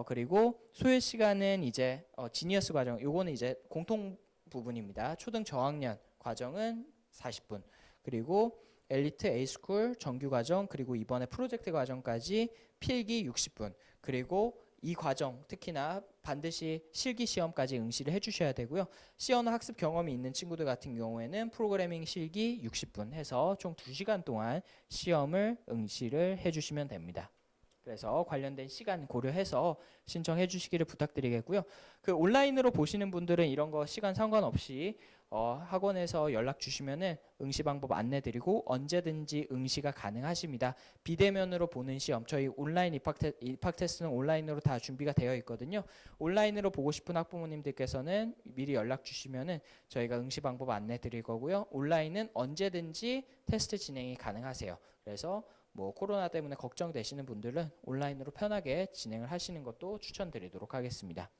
그리고 소요 시간은 이제 지니어스 과정, 요거는 이제 공통 부분입니다. 초등 저학년 과정은 40분, 그리고 엘리트 A스쿨 정규 과정, 그리고 이번에 프로젝트 과정까지 필기 60분, 그리고 이 과정 특히나 반드시 실기 시험까지 응시를 해주셔야 되고요. 시언어 학습 경험이 있는 친구들 같은 경우에는 프로그래밍 실기 60분 해서 총 2시간 동안 시험을 응시를 해주시면 됩니다. 그래서 관련된 시간 고려해서 신청해 주시기를 부탁드리겠고요. 그 온라인으로 보시는 분들은 이런 거 시간 상관없이 학원에서 연락 주시면은 응시 방법 안내 드리고 언제든지 응시가 가능하십니다. 비대면으로 보는 시험, 저희 온라인 입학 테스트는 온라인으로 다 준비가 되어 있거든요. 온라인으로 보고 싶은 학부모님들께서는 미리 연락 주시면은 저희가 응시 방법 안내 드릴 거고요. 온라인은 언제든지 테스트 진행이 가능하세요. 그래서 뭐 코로나 때문에 걱정되시는 분들은 온라인으로 편하게 진행을 하시는 것도 추천드리도록 하겠습니다.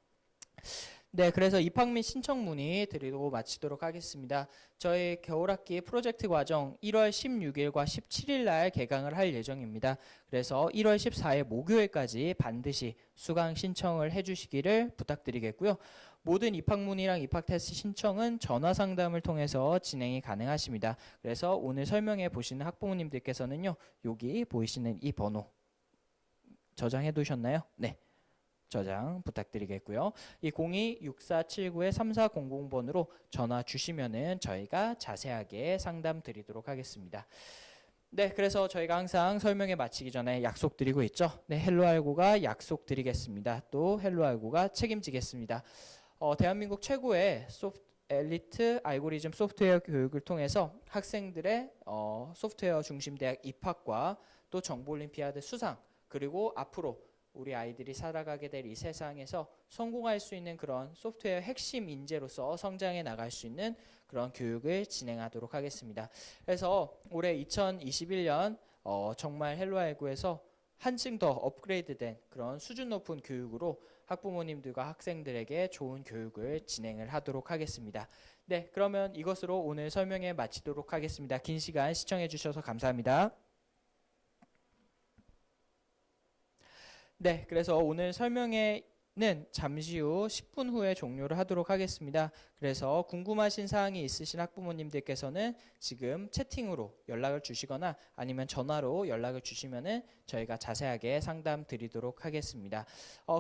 네, 그래서 입학 및 신청 문의 드리고 마치도록 하겠습니다. 저희 겨울학기 프로젝트 과정 1월 16일과 17일 날 개강을 할 예정입니다. 그래서 1월 14일 목요일까지 반드시 수강 신청을 해주시기를 부탁드리겠고요. 모든 입학 문의랑 입학 테스트 신청은 전화 상담을 통해서 진행이 가능하십니다. 그래서 오늘 설명해 보시는 학부모님들께서는요, 여기 보이시는 이 번호 저장해 두셨나요? 네. 저장 부탁드리겠고요. 이 02-6479-3400번으로 전화 주시면은 저희가 자세하게 상담 드리도록 하겠습니다. 네, 그래서 저희가 항상 설명회 마치기 전에 약속드리고 있죠. 네, 헬로알고가 약속드리겠습니다. 또 헬로알고가 책임지겠습니다. 대한민국 최고의 엘리트 알고리즘 소프트웨어 교육을 통해서 학생들의 소프트웨어 중심 대학 입학과 또 정보올림피아드 수상, 그리고 앞으로 우리 아이들이 살아가게 될 이 세상에서 성공할 수 있는 그런 소프트웨어 핵심 인재로서 성장해 나갈 수 있는 그런 교육을 진행하도록 하겠습니다. 그래서 올해 2021년 정말 헬로알고에서 한층 더 업그레이드된 그런 수준 높은 교육으로 학부모님들과 학생들에게 좋은 교육을 진행을 하도록 하겠습니다. 네, 그러면 이것으로 오늘 설명회 마치도록 하겠습니다. 긴 시간 시청해 주셔서 감사합니다. 네, 그래서 오늘 설명회는 잠시 후 10분 후에 종료를 하도록 하겠습니다. 그래서 궁금하신 사항이 있으신 학부모님들께서는 지금 채팅으로 연락을 주시거나 아니면 전화로 연락을 주시면은 저희가 자세하게 상담 드리도록 하겠습니다.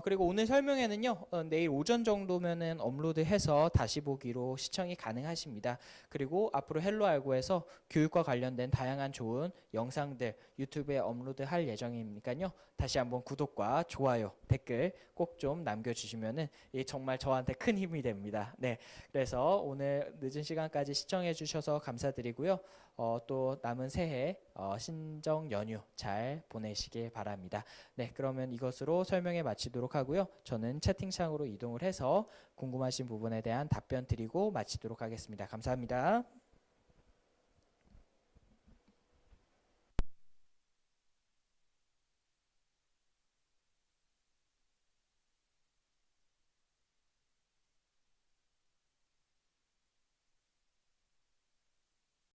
그리고 오늘 설명회는요, 내일 오전 정도면은 업로드해서 다시 보기로 시청이 가능하십니다. 그리고 앞으로 헬로알고에서 교육과 관련된 다양한 좋은 영상들 유튜브에 업로드할 예정이니까요. 다시 한번 구독과 좋아요, 댓글 꼭 좀 남겨주시면은 정말 저한테 큰 힘이 됩니다. 네, 그래서 오늘 늦은 시간까지 시청해 주셔서 감사드리고요. 또 남은 새해 신정 연휴 잘 보내시길 바랍니다. 네, 그러면 이것으로 설명회 마치도록 하고요. 저는 채팅창으로 이동을 해서 궁금하신 부분에 대한 답변 드리고 마치도록 하겠습니다. 감사합니다.